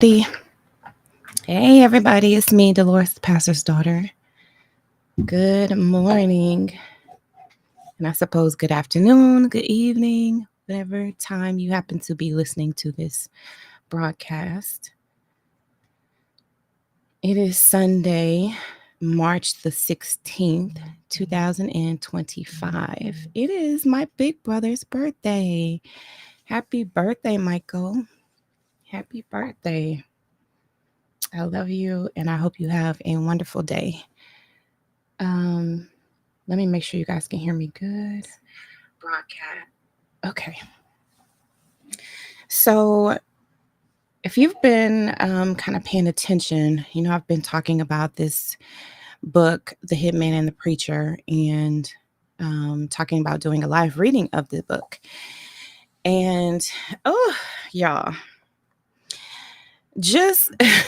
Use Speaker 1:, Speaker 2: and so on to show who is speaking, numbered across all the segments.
Speaker 1: The Hey everybody, it's me, Dolores, the pastor's daughter. Good morning, and I suppose good afternoon, good evening, whatever time you happen to be listening to this broadcast. It is Sunday, March the 16th, 2025. It is my big brother's birthday. Happy birthday, Michael. Happy birthday. I love you, and I hope you have a wonderful day. Let me make sure you guys can hear me good. Broadcast. Okay. So, if you've been kind of paying attention, I've been talking about this book, The Hitman and the Preacher, and talking about doing a live reading of the book. And, oh, y'all, just this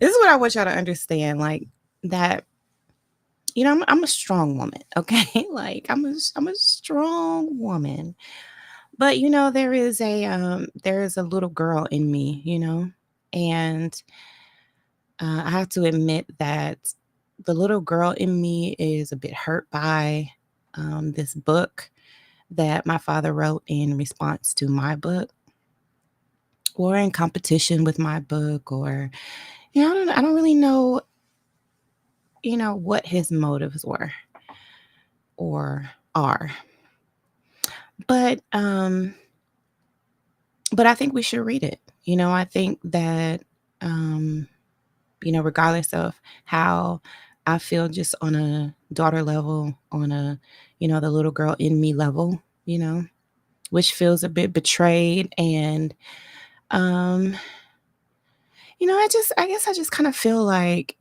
Speaker 1: is what I want y'all to understand, like that. I'm a strong woman, okay? Like I'm a strong woman. But there is a little girl in me, and I have to admit that the little girl in me is a bit hurt by this book that my father wrote in response to my book, or in competition with my book, or I don't really know, what his motives were or are, but I think we should read it. I think that um regardless of how I feel, just on a daughter level, on a, the little girl in me level, which feels a bit betrayed. And, um, I guess I just kind of feel like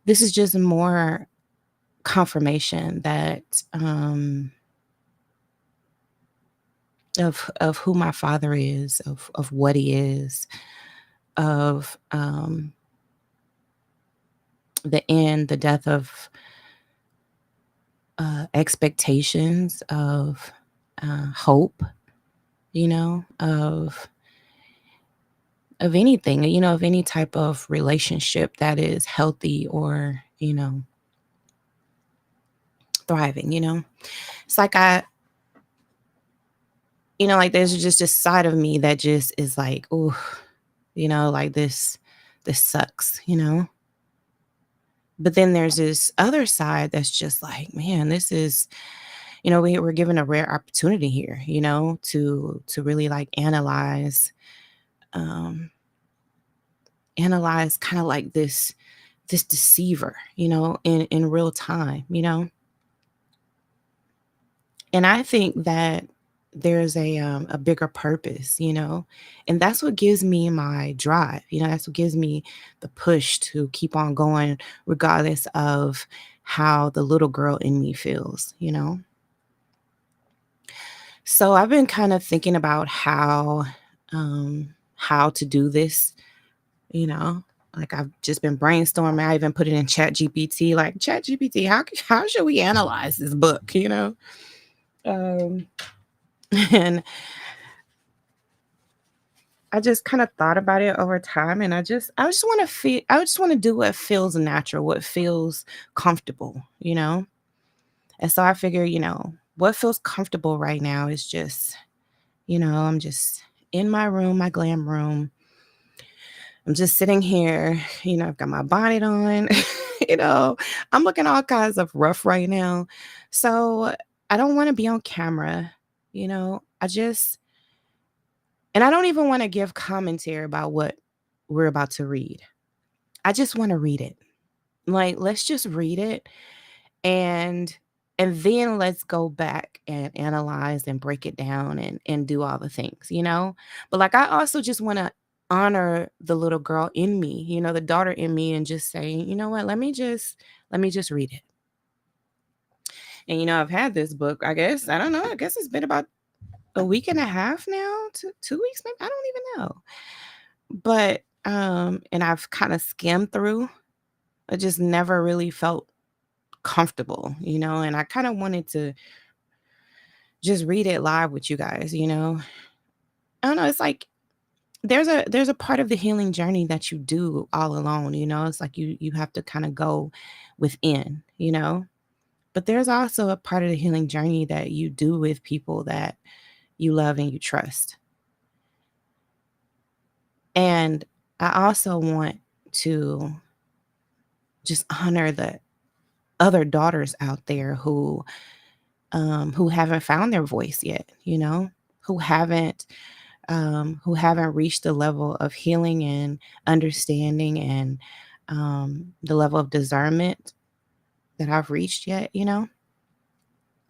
Speaker 1: this is just more confirmation that, of who my father is, of what he is, of, the death of expectations, of hope, of anything, of any type of relationship that is healthy or, thriving. It's like like there's just a side of me that just is like, oh, like this sucks, But then there's this other side that's just like, man, this is, we're given a rare opportunity here, to really like um, analyze kind of like this deceiver, in real time, And I think that there's a bigger purpose, and that's what gives me my drive, that's what gives me the push to keep on going, regardless of how the little girl in me feels, So I've been kind of thinking about how to do this, you know. Like, I've just been brainstorming. I even put it in Chat GPT, like, Chat GPT, how should we analyze this book, Um, and I just kind of thought about it over time, and I just want to do what feels natural, what feels comfortable, And so I figure, what feels comfortable right now is just, I'm just in my room, my glam room. I'm just sitting here, I've got my bonnet on, you know, I'm looking all kinds of rough right now. So I don't want to be on camera, I just, and I don't even want to give commentary about what we're about to read. I just want to read it. Like, let's just read it, and then let's go back and analyze and break it down and do all the things, But like, I also just want to honor the little girl in me, the daughter in me, and just say, you know what, let me just read it. And I've had this book, I guess, I don't know, I guess it's been about a week and a half now, 2 weeks maybe, I don't even know. But and I've kind of skimmed through. I just never really felt comfortable, and I kind of wanted to just read it live with you guys. I don't know, it's like there's a part of the healing journey that you do all alone, it's like you have to kind of go within. But there's also a part of the healing journey that you do with people that you love and you trust. And I also want to just honor the other daughters out there who haven't found their voice yet, who haven't reached the level of healing and understanding and the level of discernment that I've reached yet. And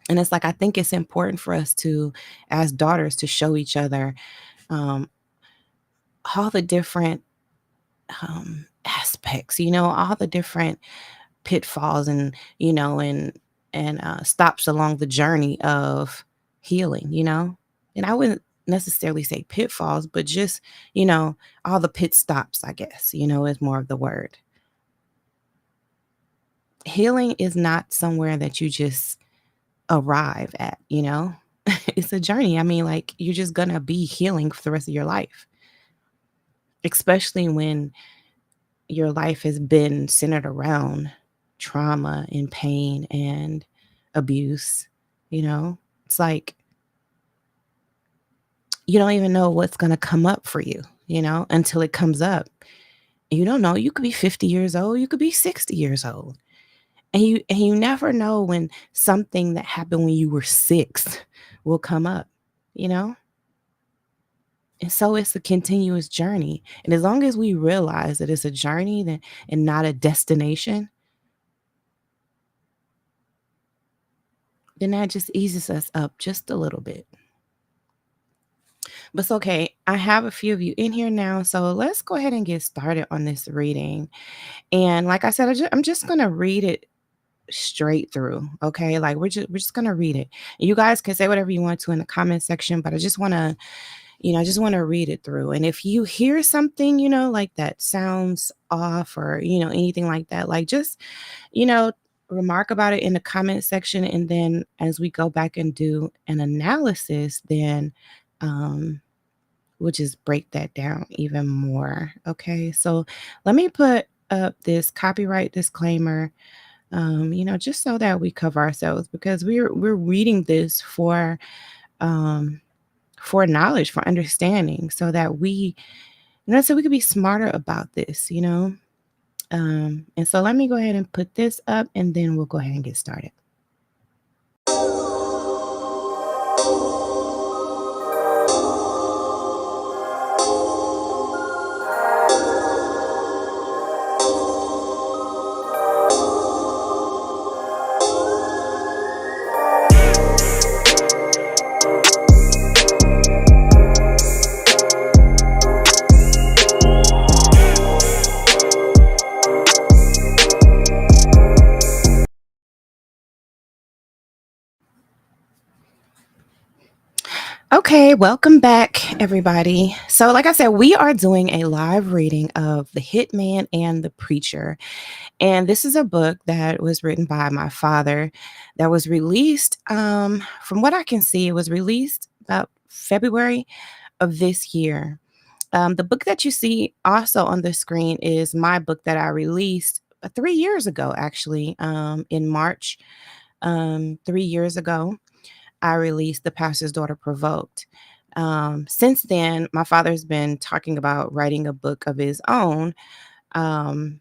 Speaker 1: it's like I think it's important for us to, as daughters, to show each other um, all the different aspects, all the different pitfalls and stops along the journey of healing. And I wouldn't necessarily say pitfalls, but just, you know, all the pit stops, I guess, is more of the word. Healing is not somewhere that you just arrive at. It's a journey. I mean, like, you're just gonna be healing for the rest of your life, especially when your life has been centered around trauma and pain and abuse, you know? It's like you don't even know what's gonna come up for you, until it comes up. You don't know. You could be 50 years old, you could be 60 years old. And you never know when something that happened when you were 6 will come up, you know? And so it's a continuous journey. And as long as we realize that it's a journey and not a destination, then that just eases us up just a little bit. But it's okay. I have a few of you in here now, so let's go ahead and get started on this reading. And like I said, I'm just going to read it straight through. Okay. Like we're just going to read it. You guys can say whatever you want to in the comment section, but I just want to read it through. And if you hear something, like that sounds off or, anything like that, like just, you know, remark about it in the comment section. And then as we go back and do an analysis, then we'll just break that down even more. Okay. So let me put up this copyright disclaimer, just so that we cover ourselves because we're reading this um, for knowledge, for understanding, so that so we could be smarter about this. And so let me go ahead and put this up and then we'll go ahead and get started. Okay, welcome back, everybody. So, like I said, we are doing a live reading of The Hitman and the Preacher. And this is a book that was written by my father that was released, from what I can see, it was released about February of this year. The book that you see also on the screen is my book that I released 3 years ago, actually, in March, 3 years ago. I released The Pastor's Daughter Provoked. Since then, my father's been talking about writing a book of his own. Um,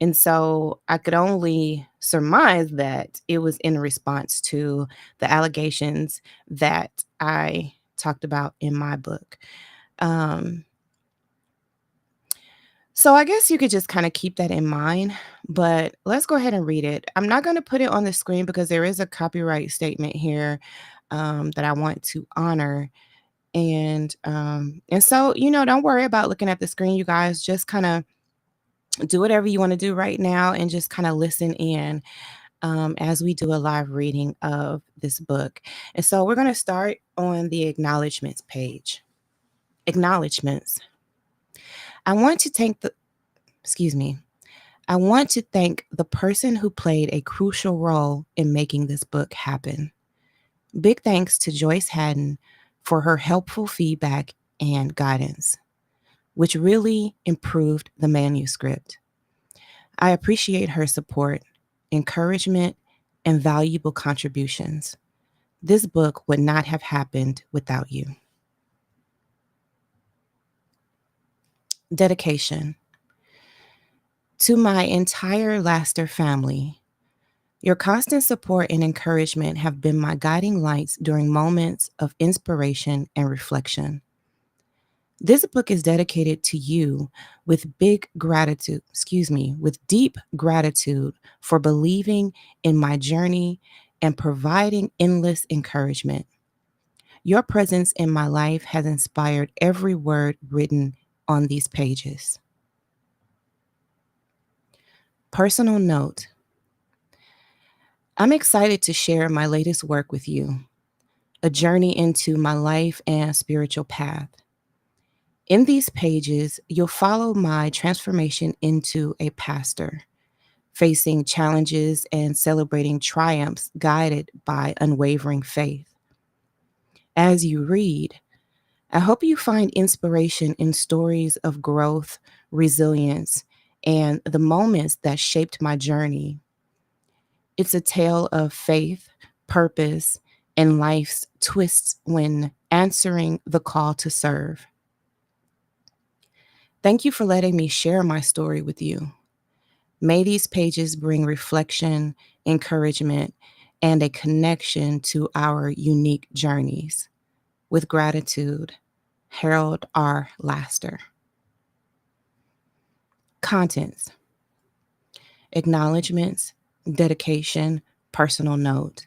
Speaker 1: and so I could only surmise that it was in response to the allegations that I talked about in my book. Um, so I guess you could just kind of keep that in mind, but let's go ahead and read it. I'm not going to put it on the screen because there is a copyright statement here that I want to honor. And so, don't worry about looking at the screen, you guys. Just kind of do whatever you want to do right now and just kind of listen in as we do a live reading of this book. And so we're going to start on the acknowledgments page. Acknowledgments. I want to thank the, excuse me. I want to thank the person who played a crucial role in making this book happen. Big thanks to Joyce Haddon for her helpful feedback and guidance. which really improved the manuscript. I appreciate her support, encouragement, and valuable contributions. This book would not have happened without you. Dedication. To my entire Laster family, your constant support and encouragement have been my guiding lights during moments of inspiration and reflection. This book is dedicated to you with deep gratitude for believing in my journey and providing endless encouragement. Your presence in my life has inspired every word written on these pages. Personal note. I'm excited to share my latest work with you, a journey into my life and spiritual path. In these pages, you'll follow my transformation into a pastor, facing challenges and celebrating triumphs guided by unwavering faith. As you read, I hope you find inspiration in stories of growth, resilience, and the moments that shaped my journey. It's a tale of faith, purpose, and life's twists when answering the call to serve. Thank you for letting me share my story with you. May these pages bring reflection, encouragement, and a connection to our unique journeys. With gratitude, Harold R. Laster. Contents, acknowledgments, dedication, personal note.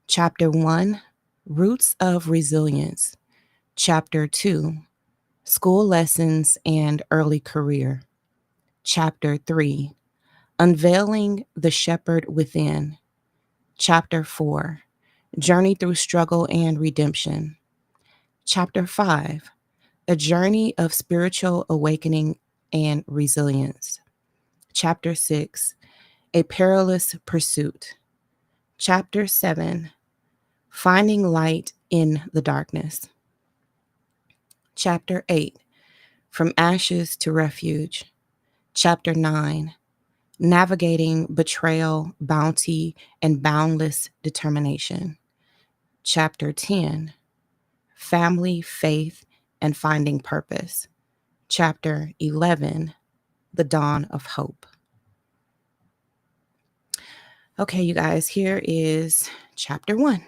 Speaker 1: Chapter 1, Roots of Resilience. Chapter 2, School Lessons and Early Career. Chapter 3, Unveiling the Shepherd Within. Chapter 4, Journey Through Struggle and Redemption. Chapter 5, A Journey of Spiritual Awakening and Resilience. Chapter 6, A Perilous Pursuit. Chapter 7, Finding Light in the Darkness. Chapter 8, From Ashes to Refuge. Chapter 9, Navigating Betrayal, Bounty, and Boundless Determination. Chapter 10, Family, Faith, and Finding Purpose. Chapter 11, The Dawn of Hope. Okay, you guys, here is chapter 1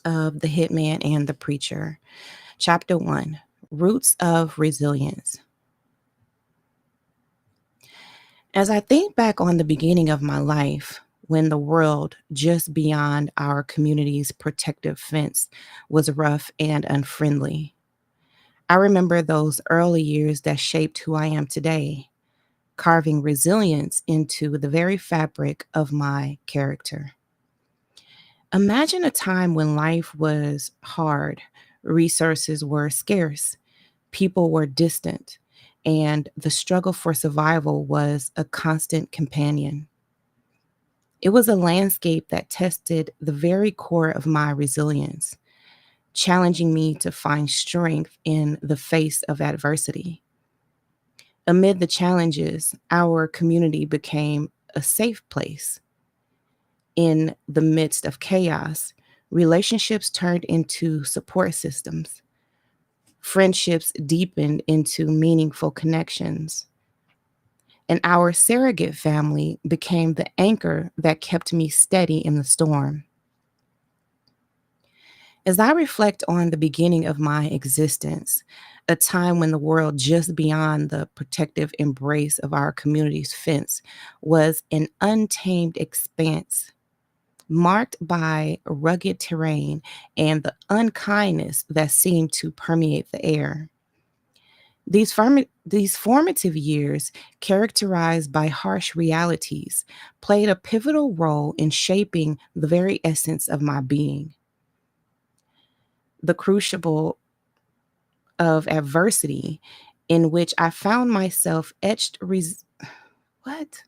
Speaker 1: of The Hitman and the Preacher. Chapter 1, Roots of Resilience. As I think back on the beginning of my life, when the world just beyond our community's protective fence was rough and unfriendly, I remember those early years that shaped who I am today, carving resilience into the very fabric of my character. Imagine a time when life was hard, resources were scarce, people were distant, and the struggle for survival was a constant companion. It was a landscape that tested the very core of my resilience, challenging me to find strength in the face of adversity. Amid the challenges, our community became a safe place. In the midst of chaos, relationships turned into support systems. Friendships deepened into meaningful connections. And our surrogate family became the anchor that kept me steady in the storm. As I reflect on the beginning of my existence, a time when the world just beyond the protective embrace of our community's fence was an untamed expanse, marked by rugged terrain and the unkindness that seemed to permeate the air. These formative years, characterized by harsh realities, played a pivotal role in shaping the very essence of my being. The crucible of adversity in which I found myself what?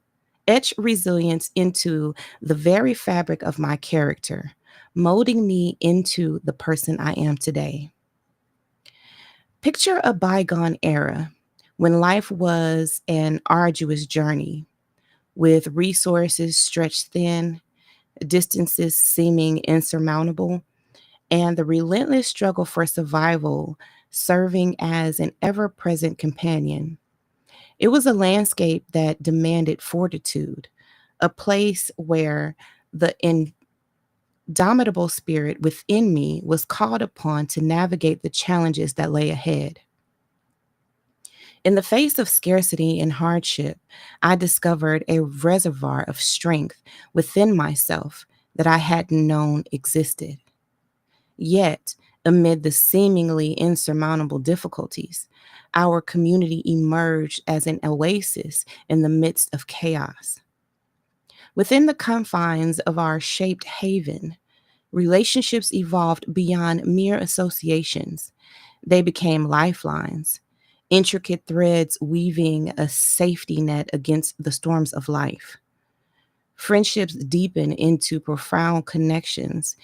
Speaker 1: Etched resilience into the very fabric of my character, molding me into the person I am today. Picture a bygone era when life was an arduous journey with resources stretched thin, distances seeming insurmountable, and the relentless struggle for survival serving as an ever present companion. It was a landscape that demanded fortitude, a place where the indomitable spirit within me was called upon to navigate the challenges that lay ahead. In the face of scarcity and hardship, I discovered a reservoir of strength within myself that I hadn't known existed. Yet, amid the seemingly insurmountable difficulties, our community emerged as an oasis in the midst of chaos. Within the confines of our shaped haven, relationships evolved beyond mere associations. They became lifelines, intricate threads weaving a safety net against the storms of life. Friendships deepen into profound connections,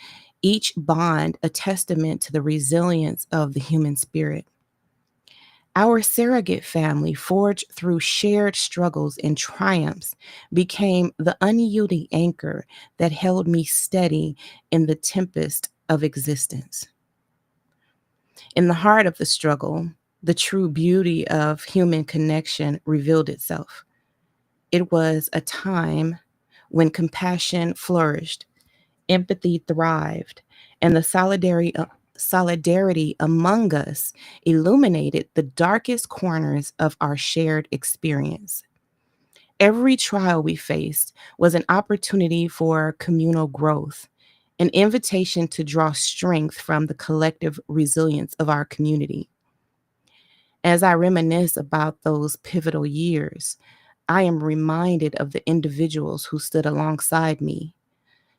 Speaker 1: each bond a testament to the resilience of the human spirit. Our surrogate family, forged through shared struggles and triumphs, became the unyielding anchor that held me steady in the tempest of existence. In the heart of the struggle, the true beauty of human connection revealed itself. It was a time when compassion flourished, empathy thrived, and the solidarity among us illuminated the darkest corners of our shared experience. Every trial we faced was an opportunity for communal growth, an invitation to draw strength from the collective resilience of our community. As I reminisce about those pivotal years, I am reminded of the individuals who stood alongside me.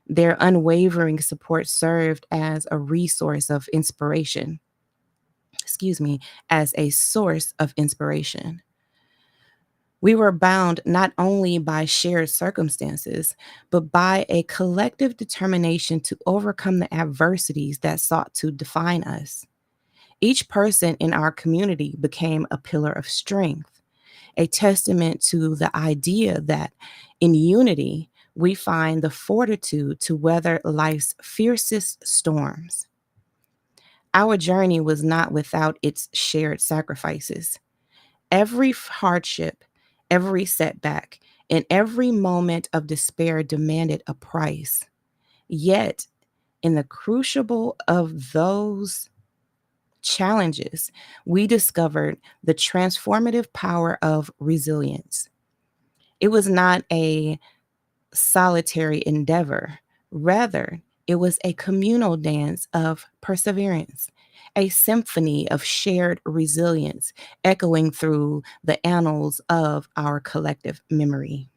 Speaker 1: Their unwavering support served as a resource of inspiration, excuse me, as a source of inspiration. We were bound not only by shared circumstances, but by a collective determination to overcome the adversities that sought to define us. Each person in our community became a pillar of strength, a testament to the idea that in unity, we find the fortitude to weather life's fiercest storms. Our journey was not without its shared sacrifices. Every hardship, every setback, and every moment of despair demanded a price. Yet, in the crucible of those challenges, we discovered the transformative power of resilience. It was not a solitary endeavor. Rather, it was a communal dance of perseverance, a symphony of shared resilience echoing through the annals of our collective memory.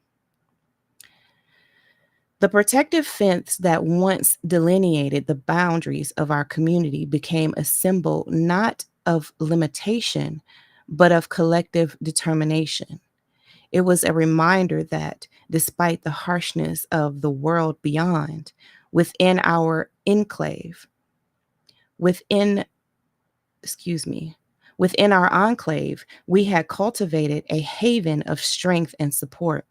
Speaker 1: The protective fence that once delineated the boundaries of our community became a symbol not of limitation, but of collective determination. It was a reminder that despite the harshness of the world beyond, within our enclave, within, excuse me, within our enclave, we had cultivated a haven of strength and support.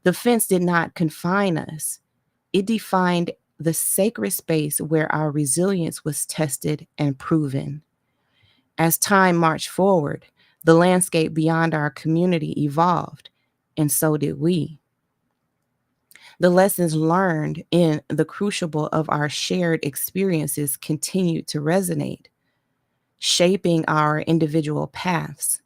Speaker 1: The fence did not confine us, it defined the sacred space where our resilience was tested and proven. As time marched forward, the landscape beyond our community evolved, and so did we. The lessons learned in the crucible of our shared experiences continued to resonate, shaping our individual paths.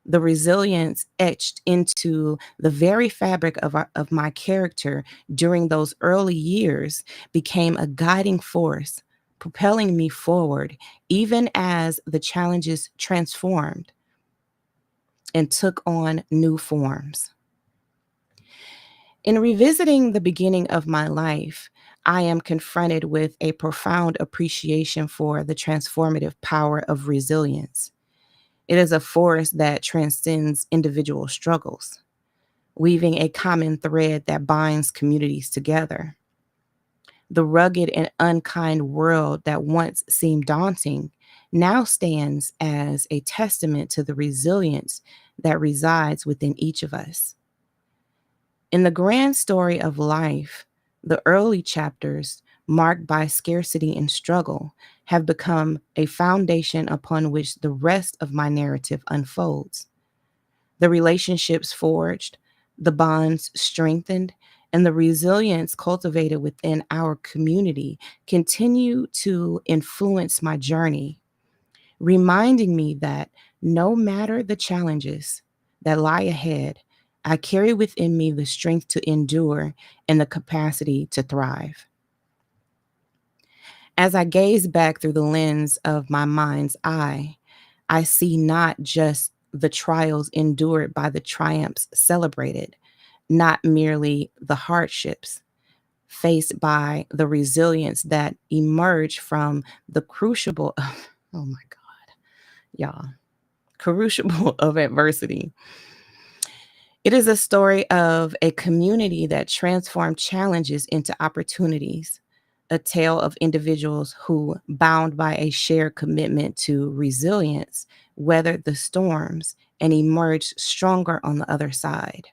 Speaker 1: The resilience etched into the very fabric of my character during those early years became a guiding force, propelling me forward, even as the challenges transformed and took on new forms. In revisiting the beginning of my life, I am confronted with a profound appreciation for the transformative power of resilience. It is a force that transcends individual struggles, weaving a common thread that binds communities together. The rugged and unkind world that once seemed daunting now stands as a testament to the resilience that resides within each of us. In the grand story of life, the early chapters, marked by scarcity and struggle, have become a foundation upon which the rest of my narrative unfolds. The relationships forged, the bonds strengthened, and the resilience cultivated within our community continue to influence my journey, reminding me that no matter the challenges that lie ahead, I carry within me the strength to endure and the capacity to thrive. As I gaze back through the lens of my mind's eye, I see not just the trials endured by the triumphs celebrated, not merely the hardships faced by the resilience that emerge from the crucible of, oh my God, y'all, crucible of adversity. It is a story of a community that transformed challenges into opportunities, a tale of individuals who, bound by a shared commitment to resilience, weathered the storms and emerged stronger on the other side.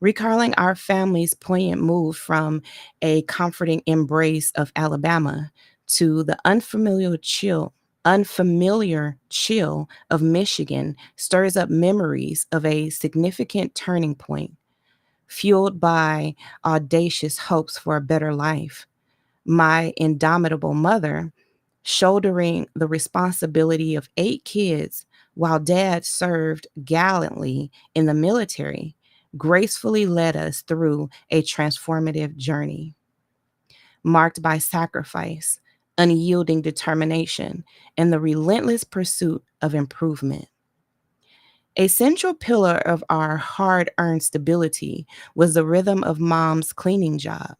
Speaker 1: Recalling our family's poignant move from a comforting embrace of Alabama to the unfamiliar chill of Michigan stirs up memories of a significant turning point, fueled by audacious hopes for a better life. My indomitable mother, shouldering the responsibility of 8 kids while dad served gallantly in the military, gracefully led us through a transformative journey marked by sacrifice, unyielding determination, and the relentless pursuit of improvement. A central pillar of our hard earned stability was the rhythm of mom's cleaning job.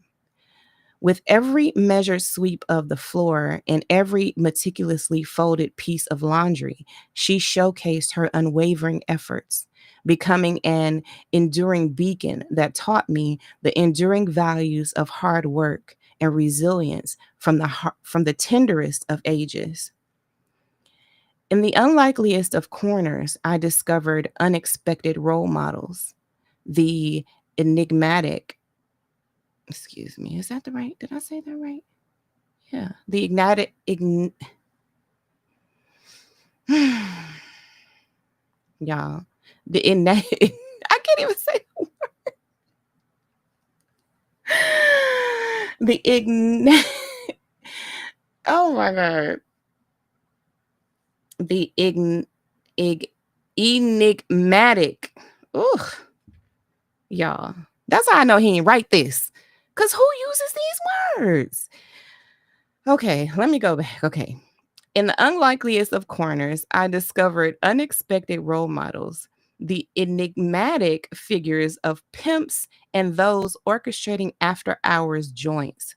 Speaker 1: With every measured sweep of the floor and every meticulously folded piece of laundry, she showcased her unwavering efforts, becoming an enduring beacon that taught me the enduring values of hard work and resilience from the tenderest of ages. In the unlikeliest of corners, I discovered unexpected role models, the enigmatic, excuse me, is that the right? Did I say that right? Yeah, the ignited y'all, the innate I can't even say the oh my God. The ig enigmatic. Ugh, y'all. That's how I know he ain't write this. Cause who uses these words? Okay, let me go back. Okay. In the unlikeliest of corners, I discovered unexpected role models, the enigmatic figures of pimps and those orchestrating after hours joints.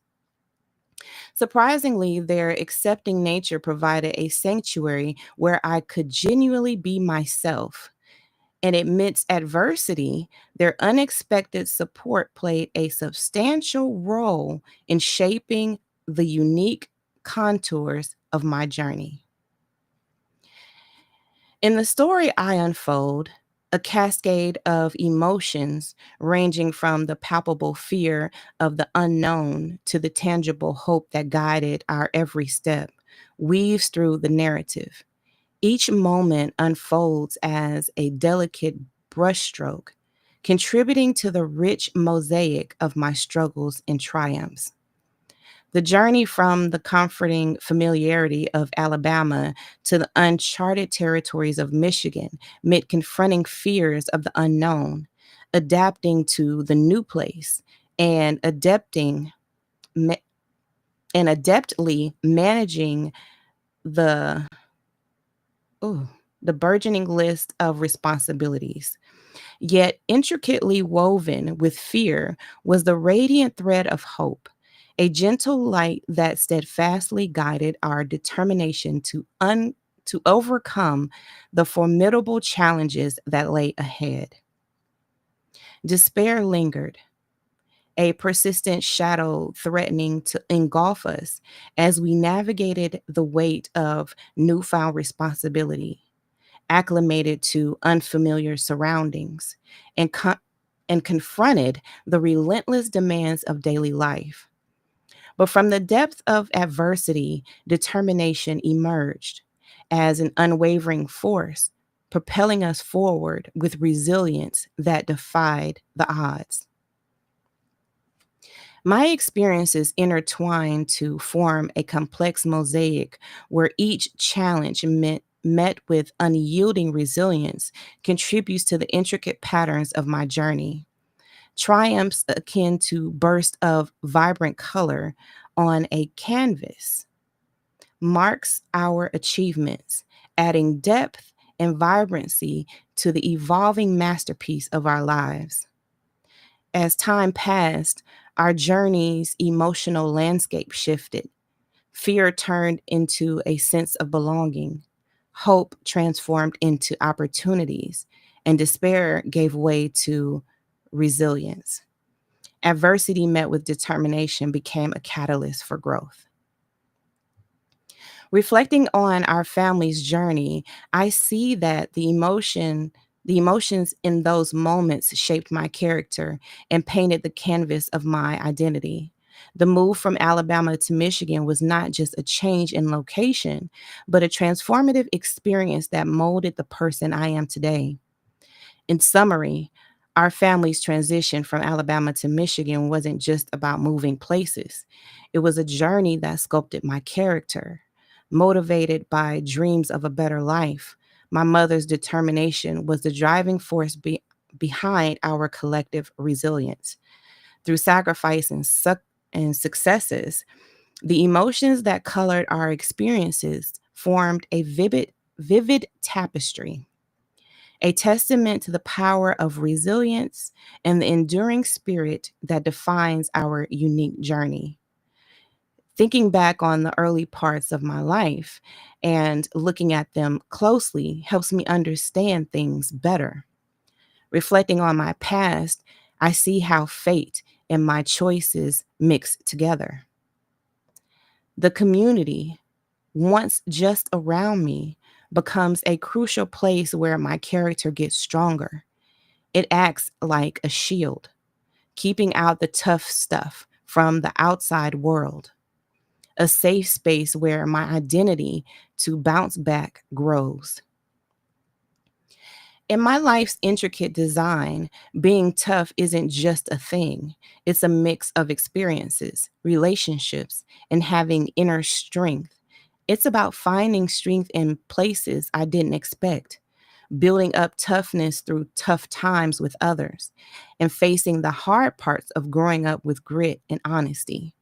Speaker 1: Surprisingly, their accepting nature provided a sanctuary where I could genuinely be myself. And amidst adversity, their unexpected support played a substantial role in shaping the unique contours of my journey. In the story I unfold, a cascade of emotions ranging from the palpable fear of the unknown to the tangible hope that guided our every step weaves through the narrative. Each moment unfolds as a delicate brushstroke, contributing to the rich mosaic of my struggles and triumphs. The journey from the comforting familiarity of Alabama to the uncharted territories of Michigan meant confronting fears of the unknown, adapting to the new place, and ma- adeptly managing the ooh, the burgeoning list of responsibilities. Yet intricately woven with fear was the radiant thread of hope, a gentle light that steadfastly guided our determination to overcome the formidable challenges that lay ahead. Despair lingered, a persistent shadow threatening to engulf us as we navigated the weight of newfound responsibility, acclimated to unfamiliar surroundings, and, and confronted the relentless demands of daily life. But from the depth of adversity, determination emerged as an unwavering force, propelling us forward with resilience that defied the odds. My experiences intertwine to form a complex mosaic where each challenge met with unyielding resilience contributes to the intricate patterns of my journey. Triumphs akin to bursts of vibrant color on a canvas marks our achievements, adding depth and vibrancy to the evolving masterpiece of our lives. As time passed, our journey's emotional landscape shifted. Fear turned into a sense of belonging. Hope transformed into opportunities, and despair gave way to resilience. Adversity met with determination became a catalyst for growth. Reflecting on our family's journey, I see that the emotions in those moments shaped my character and painted the canvas of my identity. The move from Alabama to Michigan was not just a change in location, but a transformative experience that molded the person I am today. In summary, our family's transition from Alabama to Michigan wasn't just about moving places. It was a journey that sculpted my character. Motivated by dreams of a better life, my mother's determination was the driving force behind our collective resilience. Through sacrifice and successes, the emotions that colored our experiences formed a vivid tapestry, a testament to the power of resilience and the enduring spirit that defines our unique journey. Thinking back on the early parts of my life and looking at them closely helps me understand things better. Reflecting on my past, I see how fate and my choices mix together. The community, once just around me, becomes a crucial place where my character gets stronger. It acts like a shield, keeping out the tough stuff from the outside world, a safe space where my identity to bounce back grows. In my life's intricate design, being tough isn't just a thing. It's a mix of experiences, relationships, and having inner strength. It's about finding strength in places I didn't expect, building up toughness through tough times with others, and facing the hard parts of growing up with grit and honesty.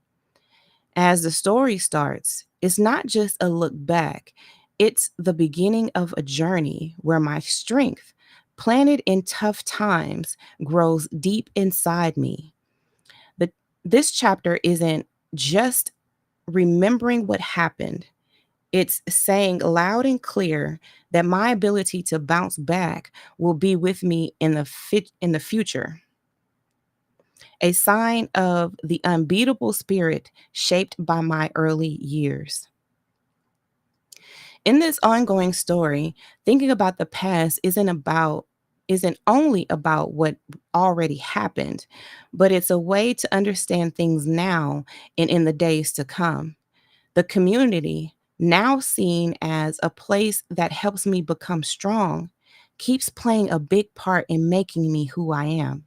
Speaker 1: As the story starts, it's not just a look back, it's the beginning of a journey where my strength, planted in tough times, grows deep inside me. But this chapter isn't just remembering what happened, it's saying loud and clear that my ability to bounce back will be with me in the future, a sign of the unbeatable spirit shaped by my early years. In this ongoing story, thinking about the past isn't only about what already happened, but it's a way to understand things now and in the days to come. The community, now seen as a place that helps me become strong, keeps playing a big part in making me who I am.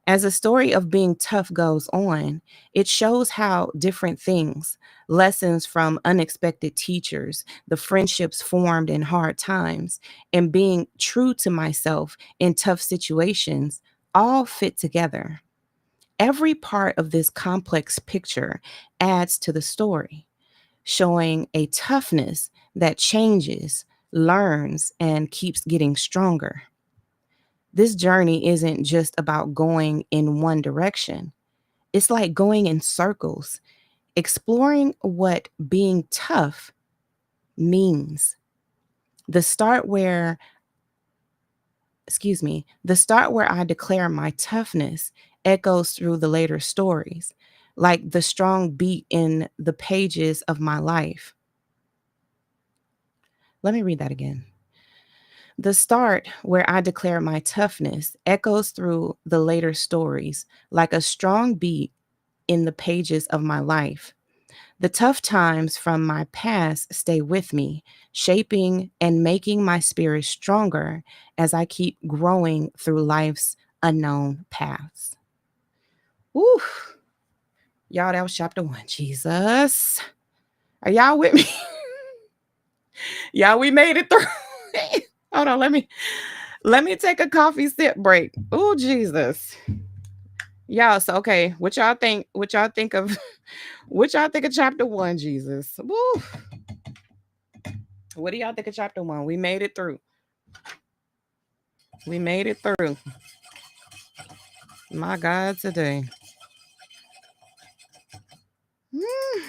Speaker 1: As the story of being tough goes on, it shows how different things, lessons from unexpected teachers, the friendships formed in hard times, and being true to myself in tough situations all fit together. Every part of this complex picture adds to the story, showing a toughness that changes, learns, and keeps getting stronger. This journey isn't just about going in one direction. It's like going in circles, exploring what being tough means. The start where, the start where I declare my toughness echoes through the later stories, like the strong beat in the pages of my life. Let me read that again. The start, where I declare my toughness, echoes through the later stories, like a strong beat in the pages of my life. The tough times from my past stay with me, shaping and making my spirit stronger as I keep growing through life's unknown paths. Woo! Y'all, that was chapter one. Jesus. Are y'all with me? Y'all, we made it through. Hold on, let me take a coffee sip break. Oh, Jesus. Y'all, so okay, what y'all think? What y'all think of what y'all think of chapter one, Jesus? Woo. What do y'all think of chapter one? We made it through. We made it through. My God, today. Mm,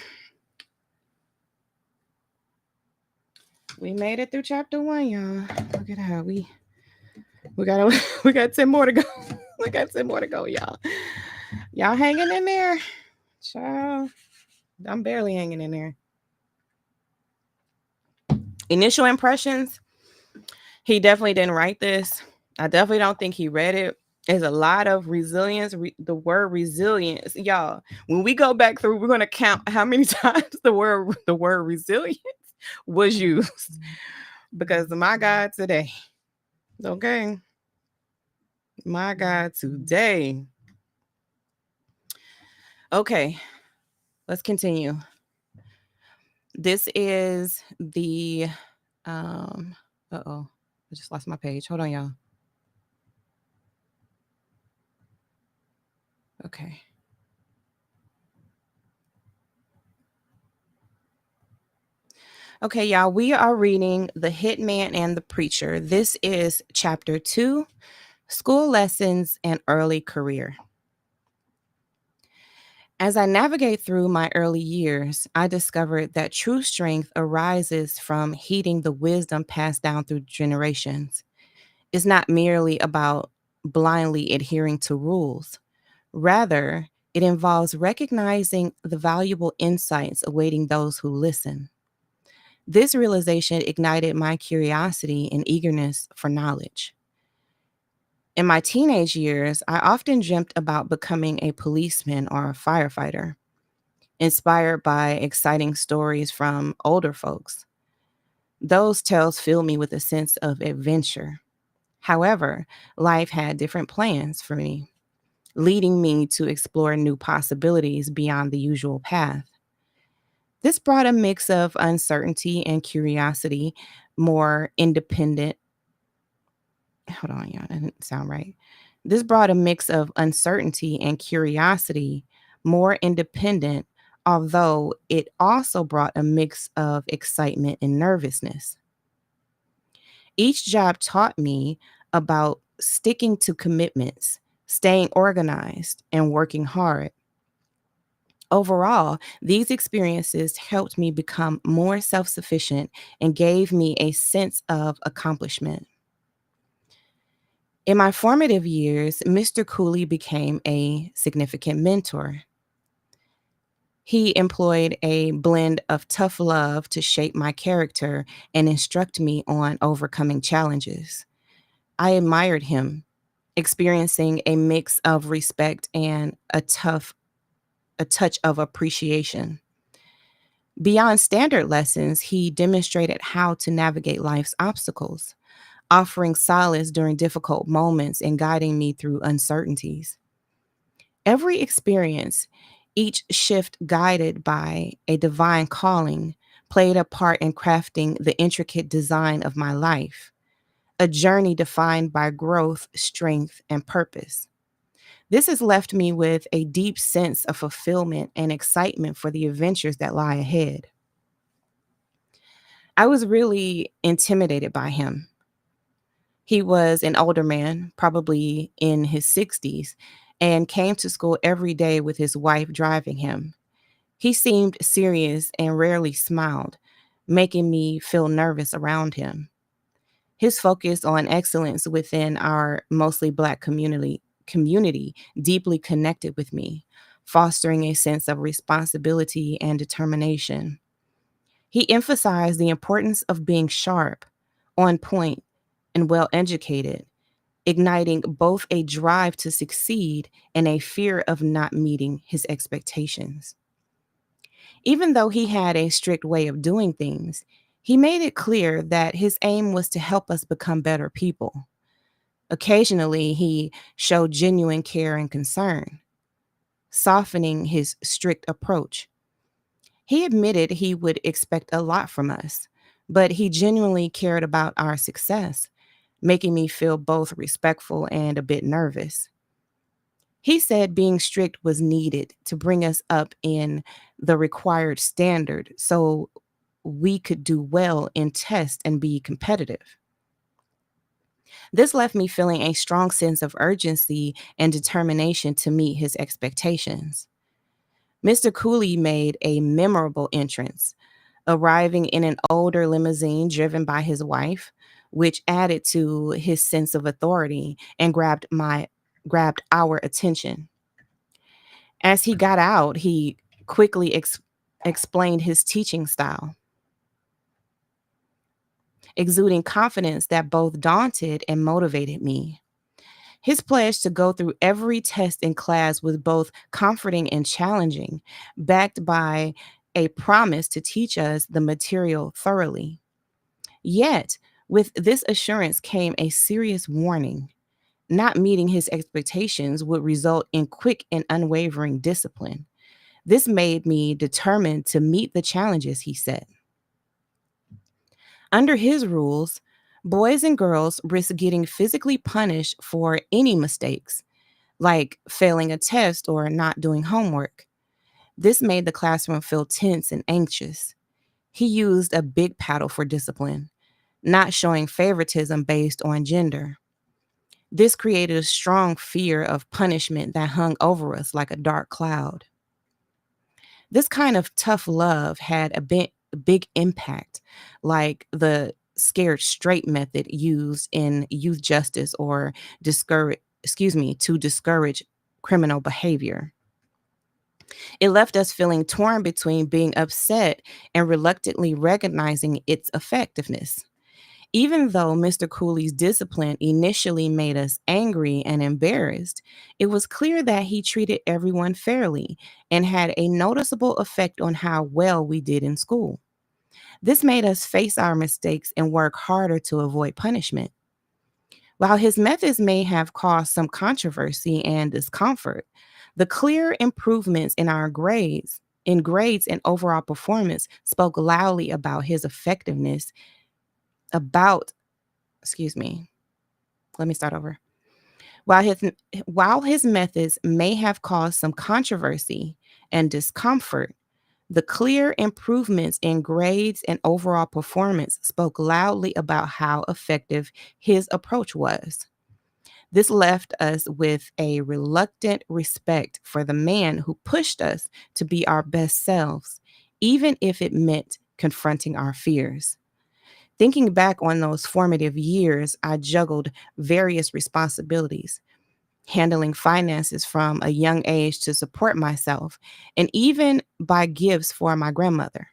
Speaker 1: we made it through chapter one, y'all. Look at how we got we got 10 more to go. We got 10 more to go, y'all. Y'all hanging in there? Child. I'm barely hanging in there. Initial impressions. He definitely didn't write this. I definitely don't think he read it. There's a lot of resilience. The word resilience, y'all. When we go back through, we're gonna count how many times the word resilience was used. Because my God, today, okay, my God, today. Okay, let's continue. This is the uh-oh. I just lost my page. Hold on, y'all. Okay. Okay, y'all, we are reading The Hitman and the Preacher. This is chapter 2, School Lessons and Early Career. As I navigate through my early years, I discovered that true strength arises from heeding the wisdom passed down through generations. It's not merely about blindly adhering to rules. Rather, it involves recognizing the valuable insights awaiting those who listen. This realization ignited my curiosity and eagerness for knowledge. In my teenage years, I often dreamt about becoming a policeman or a firefighter, inspired by exciting stories from older folks. Those tales filled me with a sense of adventure. However, life had different plans for me, leading me to explore new possibilities beyond the usual path. This brought a mix of uncertainty and curiosity, more independent. Hold on, y'all, that didn't sound right. This brought a mix of uncertainty and curiosity, more independent, although it also brought a mix of excitement and nervousness. Each job taught me about sticking to commitments, staying organized, and working hard. Overall, these experiences helped me become more self sufficient and gave me a sense of accomplishment. In my formative years, Mr. Cooley became a significant mentor. He employed a blend of tough love to shape my character and instruct me on overcoming challenges. I admired him, experiencing a mix of respect and a touch of appreciation. Beyond standard lessons, he demonstrated how to navigate life's obstacles, offering solace during difficult moments and guiding me through uncertainties. Every experience, each shift guided by a divine calling, played a part in crafting the intricate design of my life, a journey defined by growth, strength, and purpose. This has left me with a deep sense of fulfillment and excitement for the adventures that lie ahead. I was really intimidated by him. He was an older man, probably in his 60s, and came to school every day with his wife driving him. He seemed serious and rarely smiled, making me feel nervous around him. His focus on excellence within our mostly Black community deeply connected with me, fostering a sense of responsibility and determination. He emphasized the importance of being sharp, on point, and well educated, igniting both a drive to succeed and a fear of not meeting his expectations. Even though he had a strict way of doing things, he made it clear that his aim was to help us become better people. Occasionally, he showed genuine care and concern, softening his strict approach. He admitted he would expect a lot from us, but he genuinely cared about our success, making me feel both respectful and a bit nervous. He said being strict was needed to bring us up in the required standard so we could do well in tests and be competitive. This left me feeling a strong sense of urgency and determination to meet his expectations. Mr. Cooley made a memorable entrance, arriving in an older limousine driven by his wife, which added to his sense of authority and grabbed our attention. As he got out, he quickly explained his teaching style, exuding confidence that both daunted and motivated me. His pledge to go through every test in class was both comforting and challenging, backed by a promise to teach us the material thoroughly. Yet, with this assurance came a serious warning. Not meeting his expectations would result in quick and unwavering discipline. This made me determined to meet the challenges he set. Under his rules, boys and girls risk getting physically punished for any mistakes, like failing a test or not doing homework. This made the classroom feel tense and anxious. He used a big paddle for discipline, not showing favoritism based on gender. This created a strong fear of punishment that hung over us like a dark cloud. This kind of tough love had big impact, like the scared straight method used in youth justice or to discourage criminal behavior. It left us feeling torn between being upset and reluctantly recognizing its effectiveness. Even though Mr. Cooley's discipline initially made us angry and embarrassed, it was clear that he treated everyone fairly and had a noticeable effect on how well we did in school. This made us face our mistakes and work harder to avoid punishment. While his methods may have caused some controversy and discomfort, the clear improvements in grades and overall performance spoke loudly about his effectiveness about excuse me. Let me start over. While his while his methods may have caused some controversy and discomfort, the clear improvements in grades and overall performance spoke loudly about how effective his approach was. This left us with a reluctant respect for the man who pushed us to be our best selves, even if it meant confronting our fears. Thinking back on those formative years, I juggled various responsibilities, handling finances from a young age to support myself, and even buy gifts for my grandmother.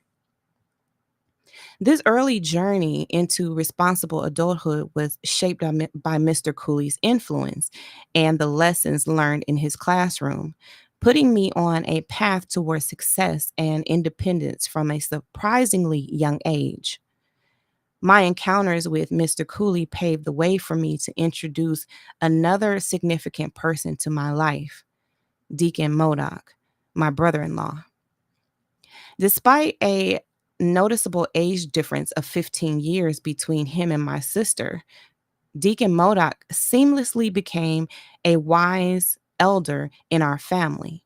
Speaker 1: This early journey into responsible adulthood was shaped by Mr. Cooley's influence and the lessons learned in his classroom, putting me on a path toward success and independence from a surprisingly young age. My encounters with Mr. Cooley paved the way for me to introduce another significant person to my life, Deacon Modoc, my brother in law. Despite a noticeable age difference of 15 years between him and my sister, Deacon Modoc seamlessly became a wise elder in our family.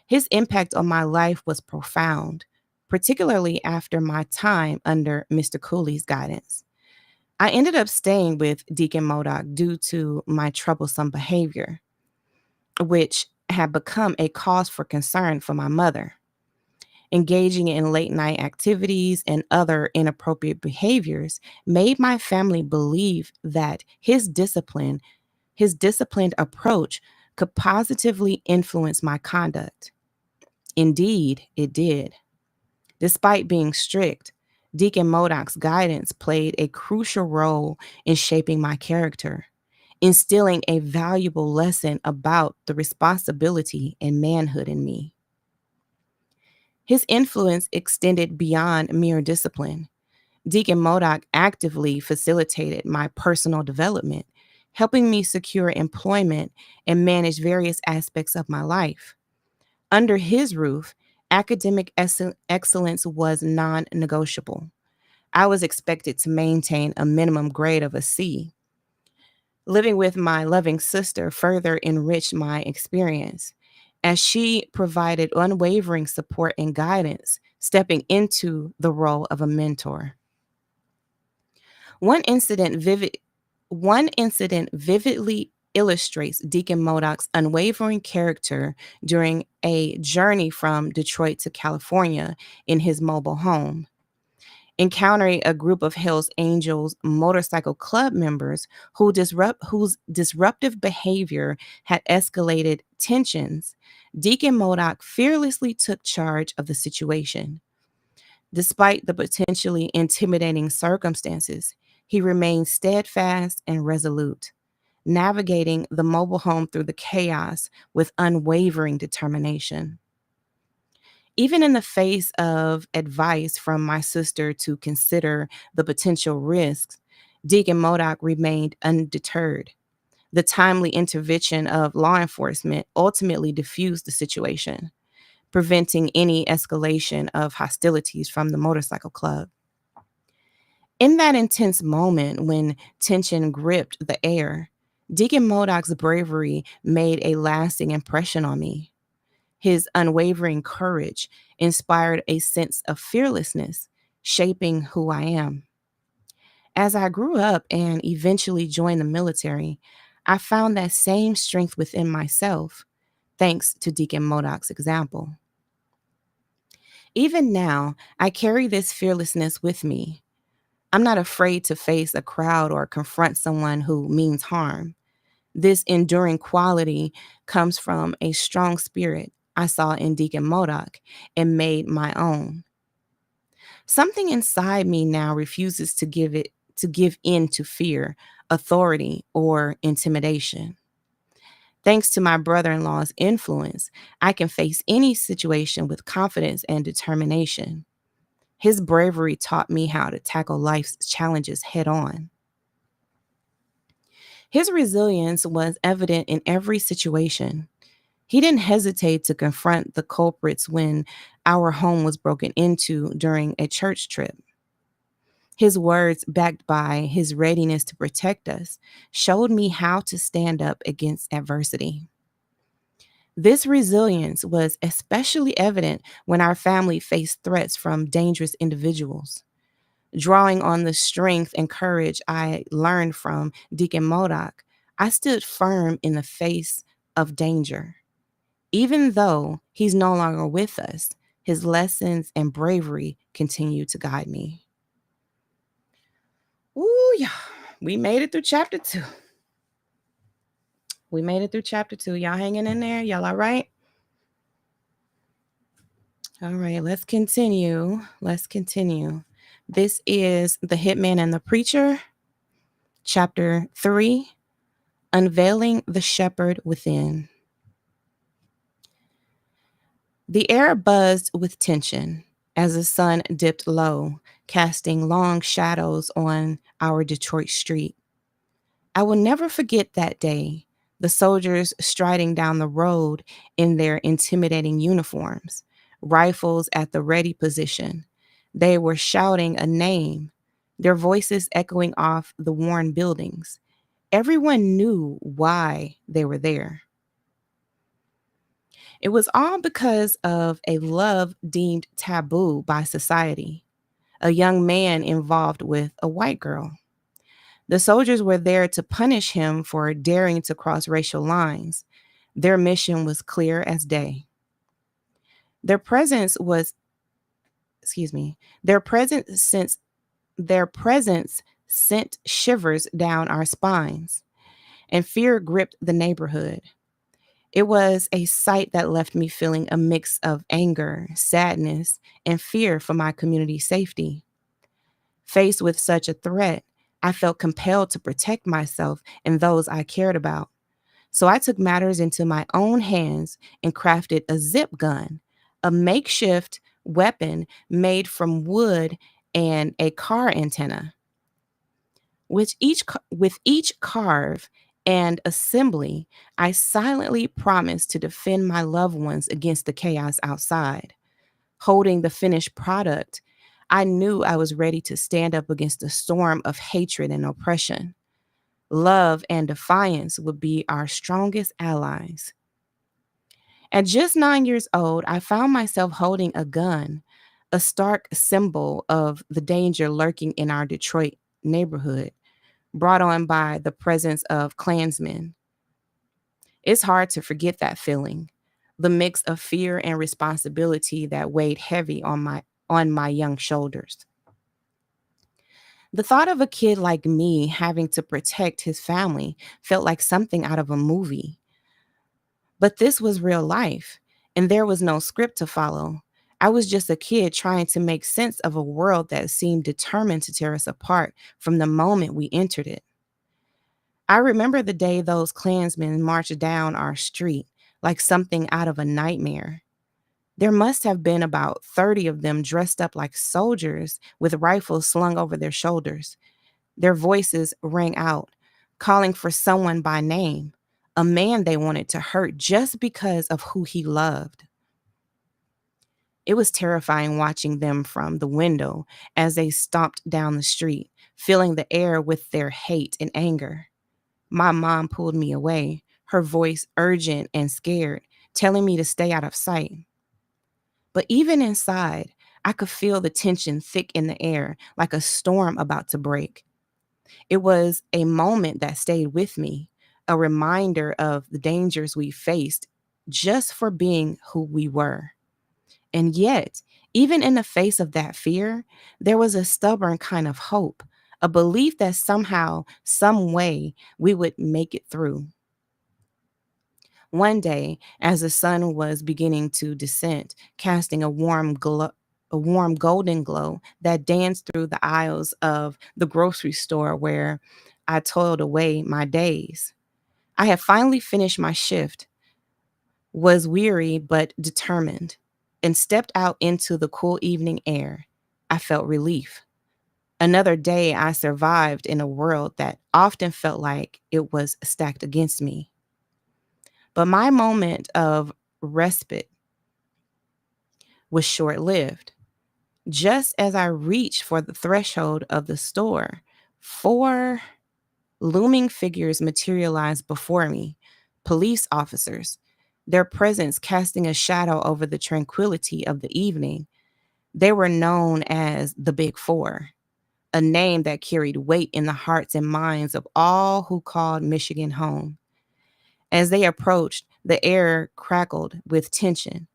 Speaker 1: His impact on my life was profound, particularly after my time under Mr. Cooley's guidance. I ended up staying with Deacon Modoc due to my troublesome behavior, which had become a cause for concern for my mother. Engaging in late night activities and other inappropriate behaviors made my family believe that his disciplined approach could positively influence my conduct. Indeed, it did. Despite being strict, Deacon Modoc's guidance played a crucial role in shaping my character, instilling a valuable lesson about the responsibility and manhood in me. His influence extended beyond mere discipline. Deacon Modoc actively facilitated my personal development, helping me secure employment and manage various aspects of my life. Under his roof, academic excellence was non negotiable. I was expected to maintain a minimum grade of a C. Living with my loving sister further enriched my experience, as she provided unwavering support and guidance, stepping into the role of a mentor. One incident vivid One incident vividly illustrates Deacon Modoc's unwavering character during a journey from Detroit to California in his mobile home. Encountering a group of Hell's Angels motorcycle club members whose disruptive behavior had escalated tensions, Deacon Modoc fearlessly took charge of the situation. Despite the potentially intimidating circumstances, he remained steadfast and resolute, navigating the mobile home through the chaos with unwavering determination. Even in the face of advice from my sister to consider the potential risks, Deacon Modoc remained undeterred. The timely intervention of law enforcement ultimately diffused the situation, preventing any escalation of hostilities from the motorcycle club. In that intense moment when tension gripped the air, Deacon Modoc's bravery made a lasting impression on me. His unwavering courage inspired a sense of fearlessness, shaping who I am. As I grew up and eventually joined the military, I found that same strength within myself, thanks to Deacon Modoc's example. Even now, I carry this fearlessness with me. I'm not afraid to face a crowd or confront someone who means harm. This enduring quality comes from a strong spirit I saw in Deacon Modoc and made my own. Something inside me now refuses to give in to fear, authority, or intimidation. Thanks to my brother-in-law's influence, I can face any situation with confidence and determination. His bravery taught me how to tackle life's challenges head on. His resilience was evident in every situation. He didn't hesitate to confront the culprits when our home was broken into during a church trip. His words, backed by his readiness to protect us, showed me how to stand up against adversity. This resilience was especially evident when our family faced threats from dangerous individuals. Drawing on the strength and courage I learned from Deacon Modoc, I stood firm in the face of danger. Even though he's no longer with us, his lessons and bravery continue to guide me. Ooh, yeah. We made it through chapter 2. We made it through chapter 2. Y'all hanging in there? Y'all all right? All right, let's continue. Let's continue. This is The Hitman and the Preacher, chapter 3, Unveiling the Shepherd Within. The air buzzed with tension as the sun dipped low, casting long shadows on our Detroit street. I will never forget that day, the soldiers striding down the road in their intimidating uniforms, rifles at the ready position. They were shouting a name, their voices echoing off the worn buildings. Everyone knew why they were there. It was all because of a love deemed taboo by society, a young man involved with a white girl. The soldiers were there to punish him for daring to cross racial lines. Their mission was clear as day. Their presence was, excuse me, their presence sent shivers down our spines, and fear gripped the neighborhood. It was a sight that left me feeling a mix of anger, sadness, and fear for my community's safety. Faced with such a threat, I felt compelled to protect myself and those I cared about. So I took matters into my own hands and crafted a zip gun, a makeshift weapon made from wood and a car antenna. With each carve and assembly, I silently promised to defend my loved ones against the chaos outside. Holding the finished product, I knew I was ready to stand up against a storm of hatred and oppression. Love and defiance would be our strongest allies. At just 9 years old, I found myself holding a gun, a stark symbol of the danger lurking in our Detroit neighborhood, brought on by the presence of Klansmen. It's hard to forget that feeling, the mix of fear and responsibility that weighed heavy on my young shoulders. The thought of a kid like me having to protect his family felt like something out of a movie. But this was real life, and there was no script to follow. I was just a kid trying to make sense of a world that seemed determined to tear us apart from the moment we entered it. I remember the day those Klansmen marched down our street like something out of a nightmare. There must have been about 30 of them dressed up like soldiers with rifles slung over their shoulders. Their voices rang out, calling for someone by name, a man they wanted to hurt just because of who he loved. It was terrifying watching them from the window as they stomped down the street, filling the air with their hate and anger. My mom pulled me away, her voice urgent and scared, telling me to stay out of sight. But even inside, I could feel the tension thick in the air, like a storm about to break. It was a moment that stayed with me, a reminder of the dangers we faced just for being who we were. And yet, even in the face of that fear, there was a stubborn kind of hope, a belief that somehow, some way, we would make it through. One day, as the sun was beginning to descend, casting a warm golden glow that danced through the aisles of the grocery store where I toiled away my days. I had finally finished my shift, was weary but determined, and stepped out into the cool evening air. I felt relief. Another day I survived in a world that often felt like it was stacked against me. But my moment of respite was short lived. Just as I reached for the threshold of the store, four looming figures materialized before me, police officers, their presence casting a shadow over the tranquility of the evening. They were known as the Big Four, a name that carried weight in the hearts and minds of all who called Michigan home. As they approached, the air crackled with tension,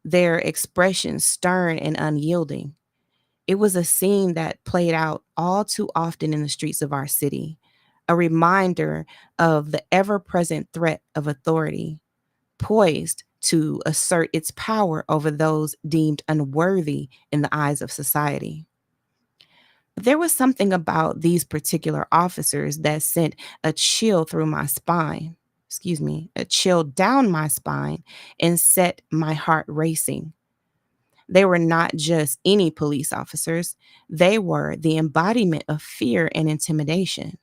Speaker 1: their expressions stern and unyielding. It was a scene that played out all too often in the streets of our city, a reminder of the ever present threat of authority, poised to assert its power over those deemed unworthy in the eyes of society. But there was something about these particular officers that sent a chill through my spine, a chill down my spine and set my heart racing. They were not just any police officers, they were the embodiment of fear and intimidation.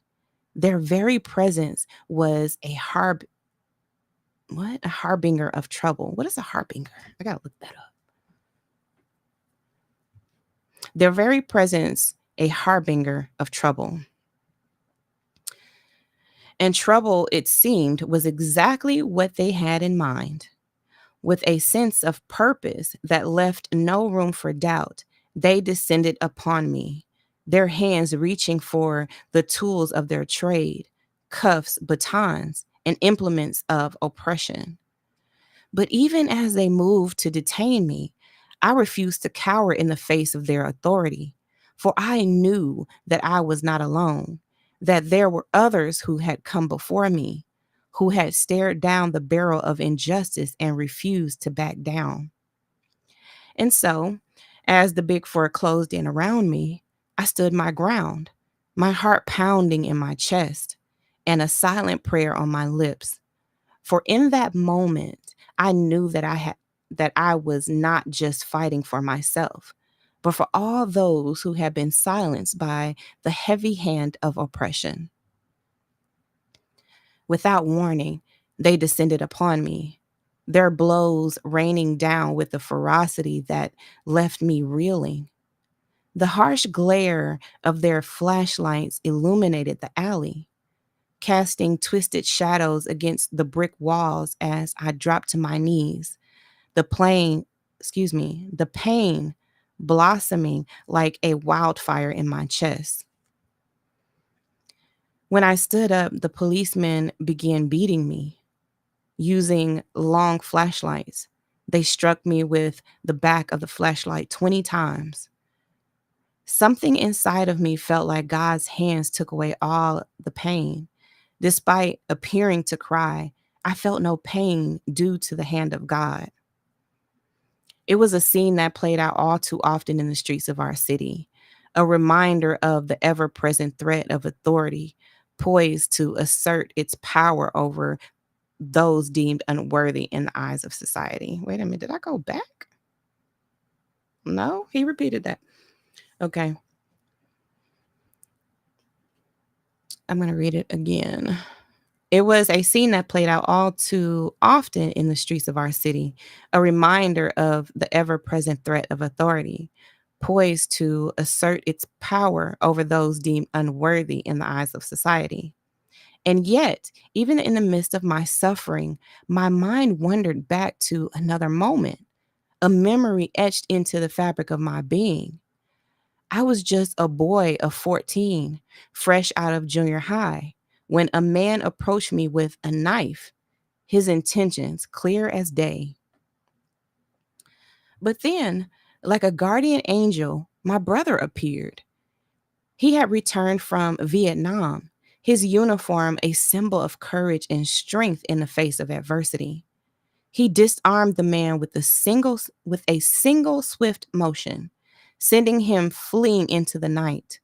Speaker 1: Their very presence was a harbinger of trouble. What is a harbinger? I gotta look that up. Their very presence, a harbinger of trouble. And trouble, it seemed, was exactly what they had in mind. With a sense of purpose that left no room for doubt, they descended upon me, their hands reaching for the tools of their trade, cuffs, batons, and implements of oppression. But even as they moved to detain me, I refused to cower in the face of their authority, for I knew that I was not alone, that there were others who had come before me, who had stared down the barrel of injustice and refused to back down. And so, as the big four closed in around me, I stood my ground, my heart pounding in my chest, and a silent prayer on my lips. For in that moment, I knew that I was not just fighting for myself, but for all those who had been silenced by the heavy hand of oppression. Without warning, they descended upon me, their blows raining down with a ferocity that left me reeling. The harsh glare of their flashlights illuminated the alley, casting twisted shadows against the brick walls as I dropped to my knees, the pain blossoming like a wildfire in my chest. When I stood up, the policemen began beating me using long flashlights. They struck me with the back of the flashlight 20 times. Something inside of me felt like God's hands took away all the pain. Despite appearing to cry, I felt no pain due to the hand of God. It was a scene that played out all too often in the streets of our city, a reminder of the ever present threat of authority poised to assert its power over those deemed unworthy in the eyes of society. Wait a minute, did I go back? No, he repeated that. Okay, I'm going to read it again. It was a scene that played out all too often in the streets of our city, a reminder of the ever present threat of authority, poised to assert its power over those deemed unworthy in the eyes of society. And yet, even in the midst of my suffering, my mind wandered back to another moment, a memory etched into the fabric of my being. I was just a boy of 14, fresh out of junior high, when a man approached me with a knife, his intentions clear as day. But then, like a guardian angel, my brother appeared. He had returned from Vietnam, his uniform a symbol of courage and strength in the face of adversity. He disarmed the man with a single swift motion, sending him fleeing into the night.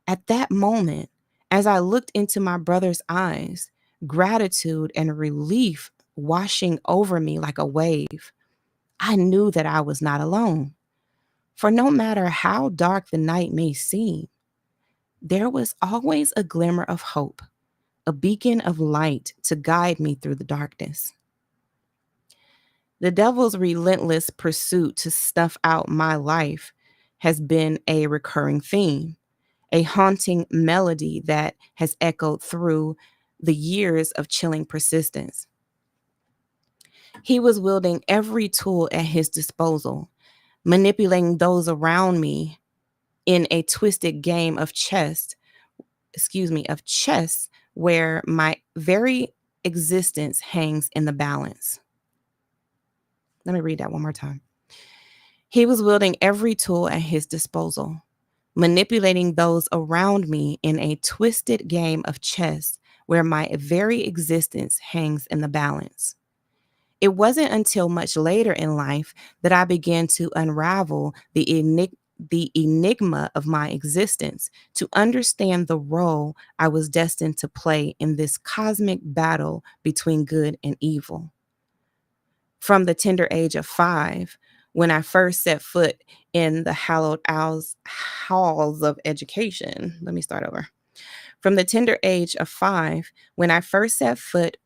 Speaker 1: At that moment, as I looked into my brother's eyes, gratitude and relief washing over me like a wave, I knew that I was not alone. For no matter how dark the night may seem, there was always a glimmer of hope, a beacon of light to guide me through the darkness. The devil's relentless pursuit to snuff out my life has been a recurring theme, a haunting melody that has echoed through the years of chilling persistence. He was wielding every tool at his disposal, manipulating those around me in a twisted game of chess where my very existence hangs in the balance. Let me read that one more time. He was wielding every tool at his disposal, manipulating those around me in a twisted game of chess where my very existence hangs in the balance. It wasn't until much later in life that I began to unravel the enigma of my existence, to understand the role I was destined to play in this cosmic battle between good and evil. From the tender age of 5, when I first set foot in the halls of education. Let me start over. From the tender age of 5, when I first set foot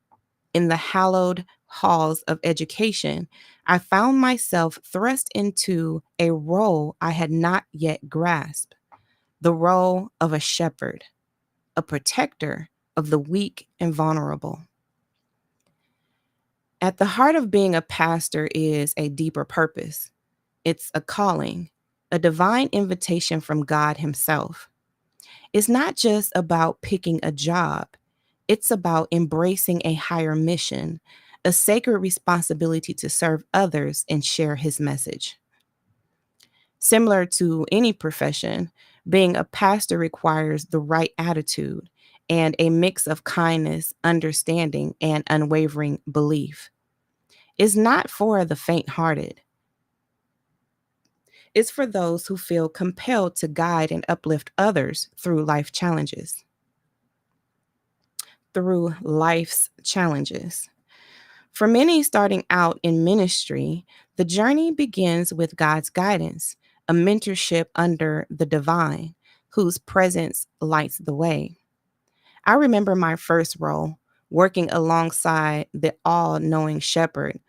Speaker 1: in the hallowed halls of education, I found myself thrust into a role I had not yet grasped, the role of a shepherd, a protector of the weak and vulnerable. At the heart of being a pastor is a deeper purpose. It's a calling, a divine invitation from God Himself. It's not just about picking a job, it's about embracing a higher mission, a sacred responsibility to serve others and share His message. Similar to any profession, being a pastor requires the right attitude, and a mix of kindness, understanding, and unwavering belief. It's not for the faint hearted, it's for those who feel compelled to guide and uplift others through life challenges. Through life's challenges. For many starting out in ministry, the journey begins with God's guidance, a mentorship under the divine, whose presence lights the way. I remember my first role working alongside the all knowing shepherd,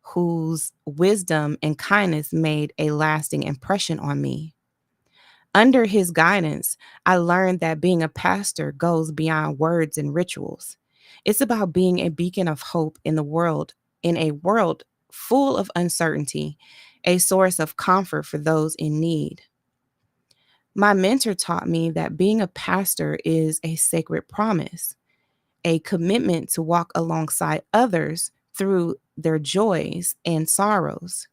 Speaker 1: whose wisdom and kindness made a lasting impression on me. Under his guidance, I learned that being a pastor goes beyond words and rituals. It's about being a beacon of hope in a world full of uncertainty, a source of comfort for those in need. My mentor taught me that being a pastor is a sacred promise, a commitment to walk alongside others through their joys and sorrows.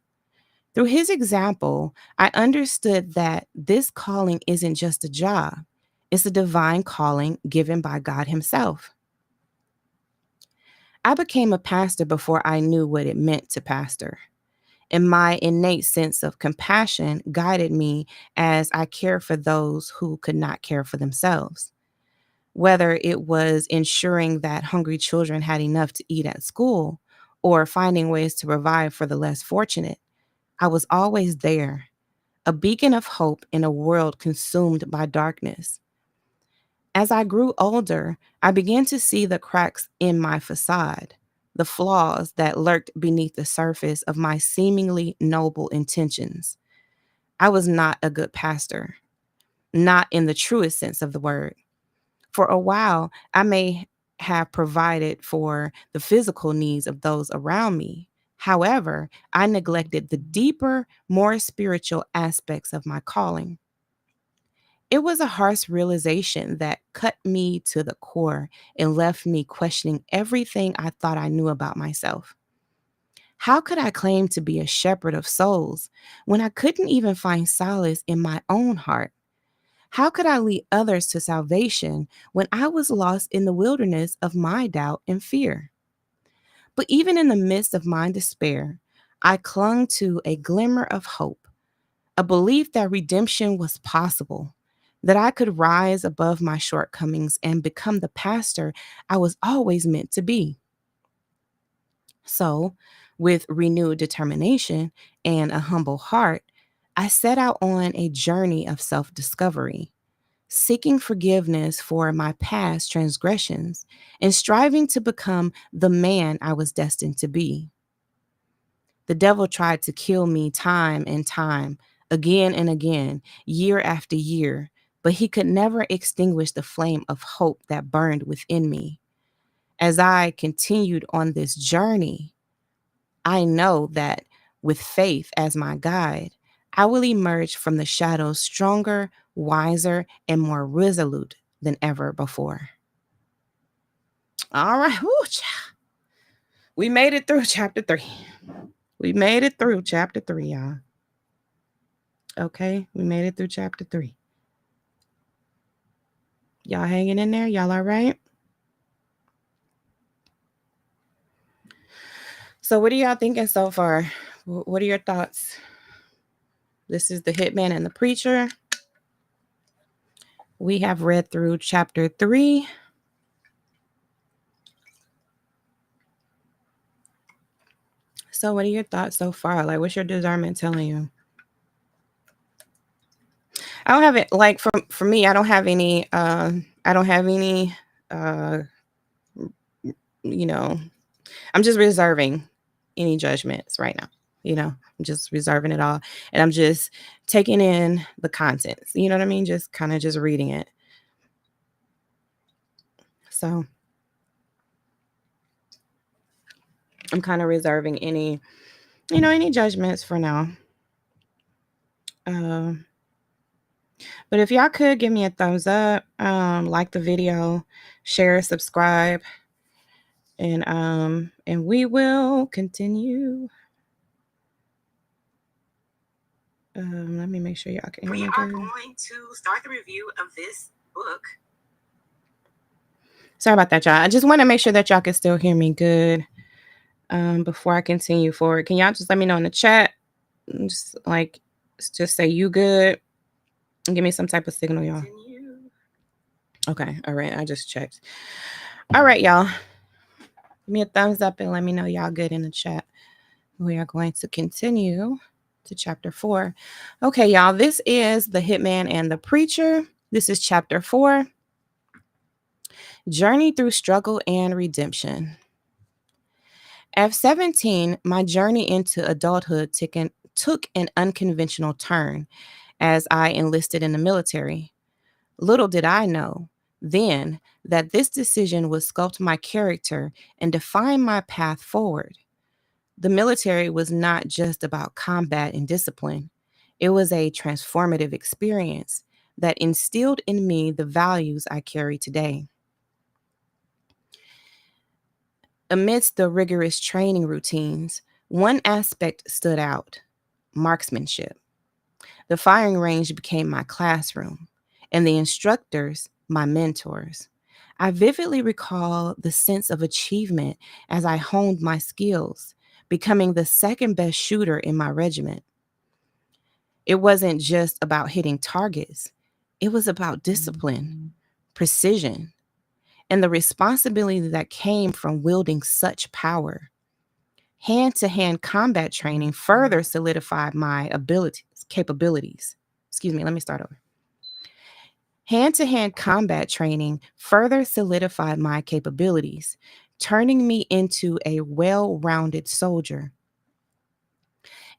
Speaker 1: Through his example, I understood that this calling isn't just a job, it's a divine calling given by God Himself. I became a pastor before I knew what it meant to pastor, and my innate sense of compassion guided me as I cared for those who could not care for themselves. Whether it was ensuring that hungry children had enough to eat at school or finding ways to provide for the less fortunate, I was always there, a beacon of hope in a world consumed by darkness. As I grew older, I began to see the cracks in my facade, the flaws that lurked beneath the surface of my seemingly noble intentions. I was not a good pastor, not in the truest sense of the word. For a while, I may have provided for the physical needs of those around me. However, I neglected the deeper, more spiritual aspects of my calling. It was a harsh realization that cut me to the core and left me questioning everything I thought I knew about myself. How could I claim to be a shepherd of souls when I couldn't even find solace in my own heart? How could I lead others to salvation when I was lost in the wilderness of my doubt and fear? But even in the midst of my despair, I clung to a glimmer of hope, a belief that redemption was possible, that I could rise above my shortcomings and become the pastor I was always meant to be. So, with renewed determination and a humble heart, I set out on a journey of self discovery, seeking forgiveness for my past transgressions and striving to become the man I was destined to be. The devil tried to kill me time and time, again and again, year after year, but he could never extinguish the flame of hope that burned within me. As I continued on this journey, I know that with faith as my guide, I will emerge from the shadows stronger, wiser, and more resolute than ever before. All right. Woo, we made it through chapter 3. We made it through chapter 3, y'all. Okay, we made it through chapter 3. Y'all hanging in there? Y'all all right? So, what are y'all thinking so far? What are your thoughts? This is the Hitman and the Preacher. We have read through chapter 3. So, what are your thoughts so far? Like, what's your discernment telling you? I don't have it like for me. I don't have any. I don't have any. Uh, you know, I'm just reserving any judgments right now. I'm just reserving it all, and I'm just taking in the contents. You know what I mean? Just kind of just reading it. So I'm kind of reserving any judgments for now. Um, but if y'all could give me a thumbs up, like the video, share, subscribe, and we will continue. Let me make sure y'all can hear me. We are going to start the review of this book. Sorry about that, y'all. I just want to make sure that y'all can still hear me good before I continue forward. Can y'all just let me know in the chat? Just like, just say you good and give me some type of signal, y'all. Okay. All right. I just checked. All right, y'all. Give me a thumbs up and let me know y'all good in the chat. We are going to continue to chapter 4. Okay, y'all. This is The Hitman and the Preacher. This is chapter 4. Journey through struggle and redemption. At 17, my journey into adulthood took an unconventional turn as I enlisted in the military. Little did I know then that this decision would sculpt my character and define my path forward. The military was not just about combat and discipline, it was a transformative experience that instilled in me the values I carry today. Amidst the rigorous training routines, one aspect stood out: marksmanship. The firing range became my classroom, and the instructors my mentors. I vividly recall the sense of achievement as I honed my skills, becoming the second best shooter in my regiment. It wasn't just about hitting targets, it was about discipline, precision, and the responsibility that came from wielding such power. Hand to hand combat training further solidified my capabilities. Excuse me, let me start over. Hand to hand combat training further solidified my capabilities, turning me into a well rounded soldier.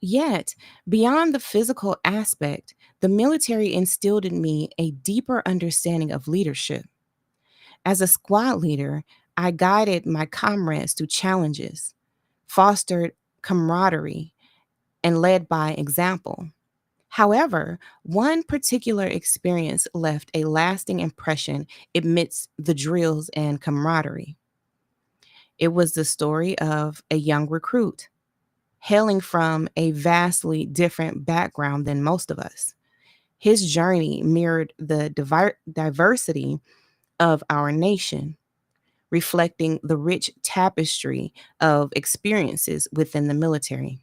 Speaker 1: Yet, beyond the physical aspect, the military instilled in me a deeper understanding of leadership. As a squad leader, I guided my comrades through challenges, fostered camaraderie, and led by example. However, one particular experience left a lasting impression amidst the drills and camaraderie. It was the story of a young recruit hailing from a vastly different background than most of us. His journey mirrored the diversity of our nation, reflecting the rich tapestry of experiences within the military.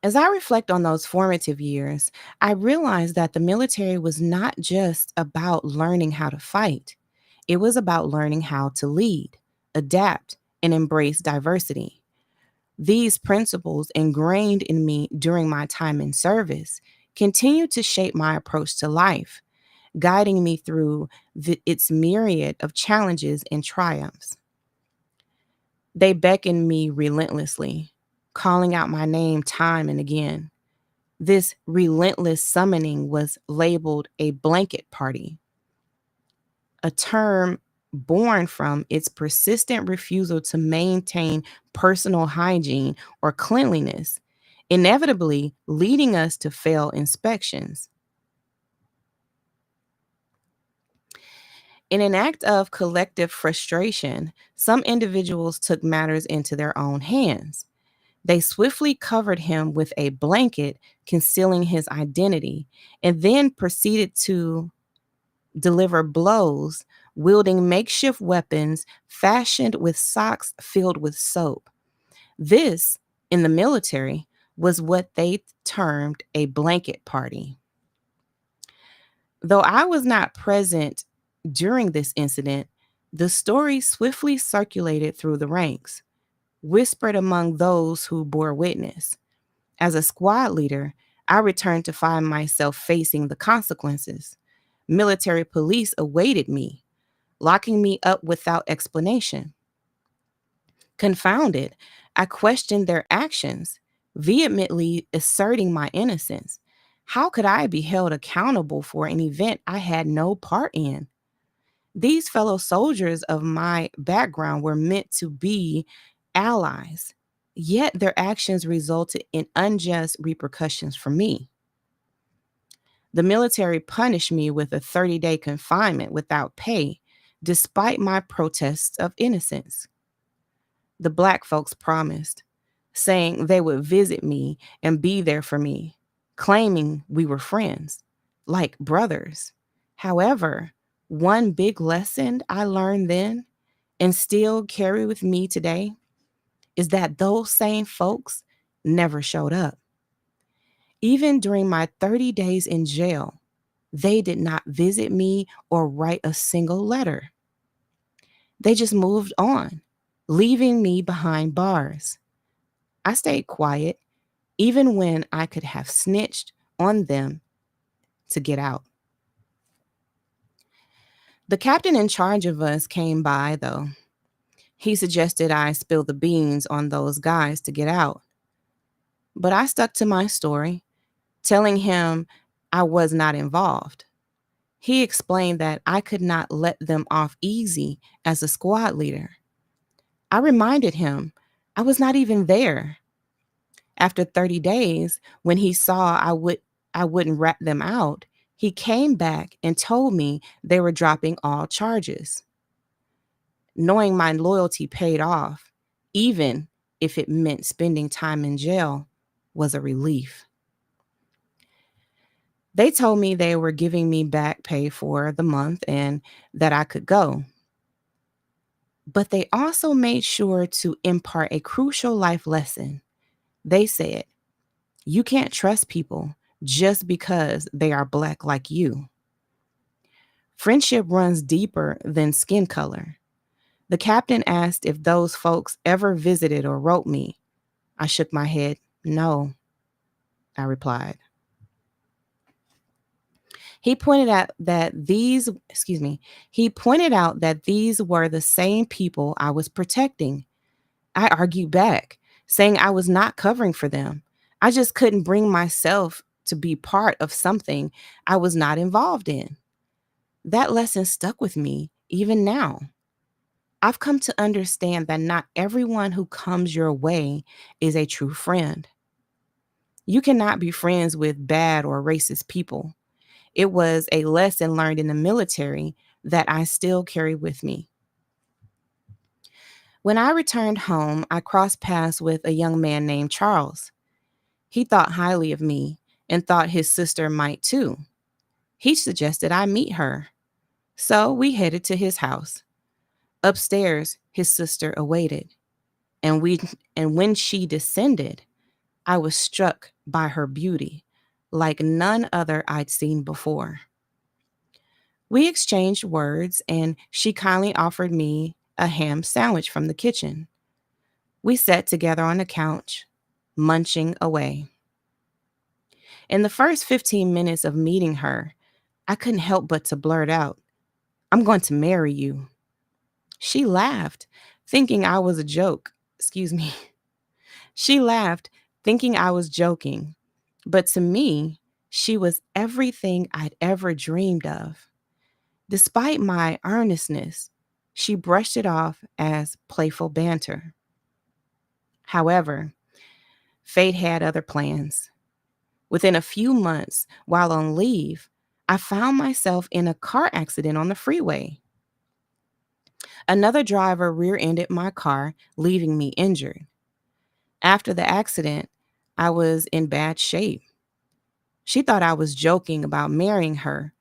Speaker 1: As I reflect on those formative years, I realized that the military was not just about learning how to fight, it was about learning how to lead, adapt, and embrace diversity. These principles, ingrained in me during my time in service, continue to shape my approach to life, guiding me through its myriad of challenges and triumphs. They beckon me relentlessly, calling out my name time and again. This relentless summoning was labeled a blanket party, a term born from its persistent refusal to maintain personal hygiene or cleanliness, inevitably leading us to fail inspections. In an act of collective frustration, some individuals took matters into their own hands. They swiftly covered him with a blanket, concealing his identity, and then proceeded to deliver blows, wielding makeshift weapons fashioned with socks filled with soap. This, in the military, was what they termed a blanket party. Though I was not present during this incident, the story swiftly circulated through the ranks, whispered among those who bore witness. As a squad leader, I returned to find myself facing the consequences. Military police awaited me, locking me up without explanation. Confounded, I questioned their actions, vehemently asserting my innocence. How could I be held accountable for an event I had no part in? These fellow soldiers of my background were meant to be allies, yet their actions resulted in unjust repercussions for me. The military punished me with a 30-day confinement without pay, despite my protests of innocence. The black folks promised, saying they would visit me and be there for me, claiming we were friends, like brothers. However, One big lesson I learned then and still carry with me today is that those same folks never showed up. Even during my 30 days in jail, they did not visit me or write a single letter. They just moved on, leaving me behind bars. I stayed quiet, even when I could have snitched on them to get out. The captain in charge of us came by, though. He suggested I spill the beans on those guys to get out. But I stuck to my story, telling him I was not involved. He explained that I could not let them off easy as a squad leader. I reminded him I was not even there. After 30 days, when he saw I wouldn't rat them out, he came back and told me they were dropping all charges. Knowing my loyalty paid off, even if it meant spending time in jail, was a relief. They told me they were giving me back pay for the month and that I could go. But they also made sure to impart a crucial life lesson. They said, "You can't trust people just because they are black like you. Friendship runs deeper than skin color." The captain asked if those folks ever visited or wrote me. I shook my head. "No," I replied. He pointed out that these, excuse me, he pointed out that these were the same people I was protecting. I argued back, saying I was not covering for them. I just couldn't bring myself to be part of something I was not involved in. That lesson stuck with me even now. I've come to understand that not everyone who comes your way is a true friend. You cannot be friends with bad or racist people. It was a lesson learned in the military that I still carry with me. When I returned home, I crossed paths with a young man named Charles. He thought highly of me and thought his sister might too. He suggested I meet her. So we headed to his house. Upstairs, his sister awaited, and we and when she descended, I was struck by her beauty, like none other I'd seen before. We exchanged words, and she kindly offered me a ham sandwich from the kitchen. We sat together on the couch, munching away. In the first 15 minutes of meeting her, I couldn't help but to blurt out, "I'm going to marry you." She laughed, thinking I was a joke. Excuse me. She laughed, thinking I was joking. But to me, she was everything I'd ever dreamed of. Despite my earnestness, she brushed it off as playful banter. However, fate had other plans. Within a few months, while on leave, I found myself in a car accident on the freeway. Another driver rear ended my car, leaving me injured. After the accident, I was in bad shape. She thought I was joking about marrying her,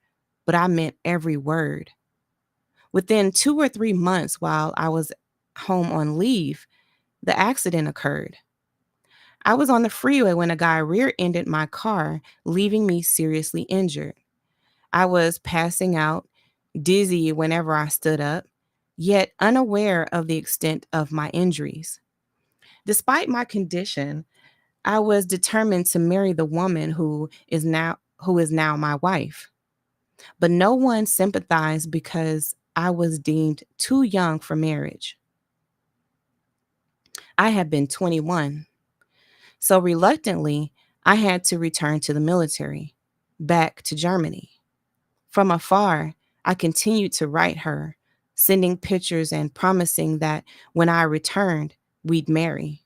Speaker 1: but I meant every word. Within 2 or 3 months, while I was home on leave, the accident occurred. I was on the freeway when a guy rear ended my car, leaving me seriously injured. I was passing out, dizzy whenever I stood up, yet unaware of the extent of my injuries. Despite my condition, I was determined to marry the woman who is now my wife. But no one sympathized because I was deemed too young for marriage. I had been 21. So reluctantly, I had to return to the military, back to Germany. From afar, I continued to write her, sending pictures and promising that when I returned, we'd marry.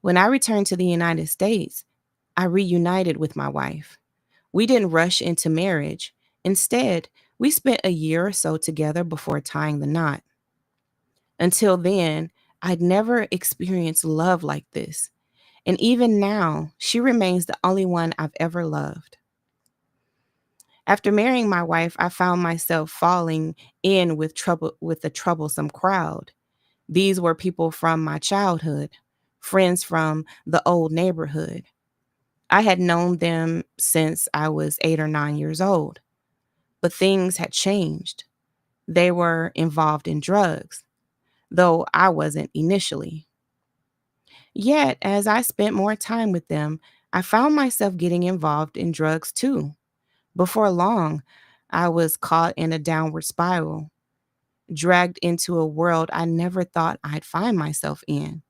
Speaker 1: When I returned to the United States, I reunited with my wife. We didn't rush into marriage. Instead, we spent a year or so together before tying the knot. Until then, I'd never experienced love like this. And even now, she remains the only one I've ever loved. After marrying my wife, I found myself falling in with a troublesome crowd. These were people from my childhood, friends from the old neighborhood. I had known them since I was 8 or 9 years old, but things had changed. They were involved in drugs, though I wasn't initially. Yet, as I spent more time with them, I found myself getting involved in drugs too. Before long, I was caught in a downward spiral, dragged into a world I never thought I'd find myself in.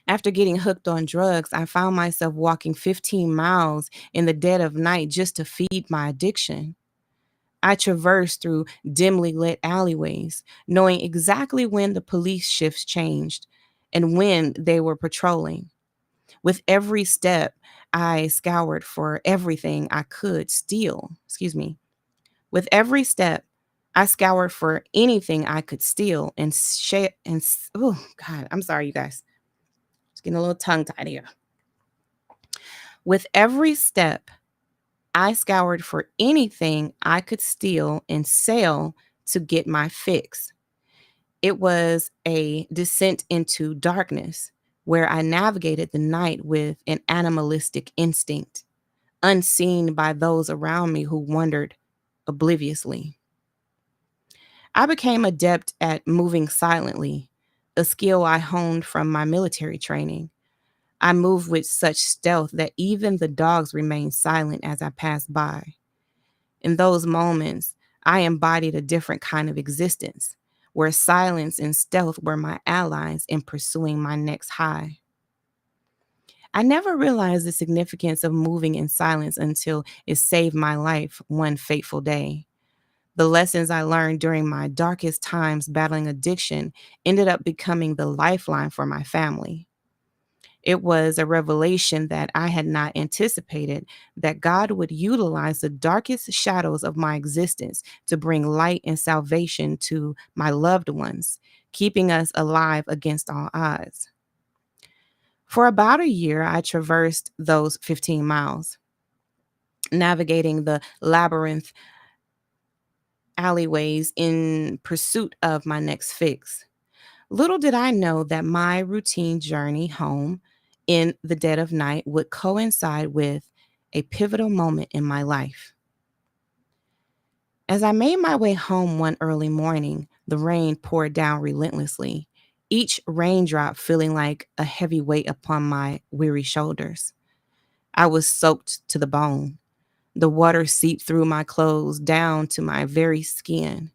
Speaker 1: After getting hooked on drugs, I found myself walking 15 miles in the dead of night just to feed my addiction. I traversed through dimly lit alleyways, knowing exactly when the police shifts changed and when they were patrolling. With every step, I scoured for everything I could steal. Excuse me. With every step, I scoured for anything I could steal and share. Oh God, I'm sorry, you guys. It's getting a little tongue tied here. With every step, I scoured for anything I could steal and sell to get my fix. It was a descent into darkness where I navigated the night with an animalistic instinct, unseen by those around me who wondered obliviously. I became adept at moving silently, a skill I honed from my military training. I moved with such stealth that even the dogs remained silent as I passed by. In those moments, I embodied a different kind of existence, where silence and stealth were my allies in pursuing my next high. I never realized the significance of moving in silence until it saved my life one fateful day. The lessons I learned during my darkest times battling addiction ended up becoming the lifeline for my family. It was a revelation that I had not anticipated, that God would utilize the darkest shadows of my existence to bring light and salvation to my loved ones, keeping us alive against all odds. For about a year, I traversed those 15 miles, navigating the labyrinth alleyways in pursuit of my next fix. Little did I know that my routine journey home in the dead of night would coincide with a pivotal moment in my life. As I made my way home one early morning, the rain poured down relentlessly, each raindrop feeling like a heavy weight upon my weary shoulders. I was soaked to the bone. The water seeped through my clothes down to my very skin.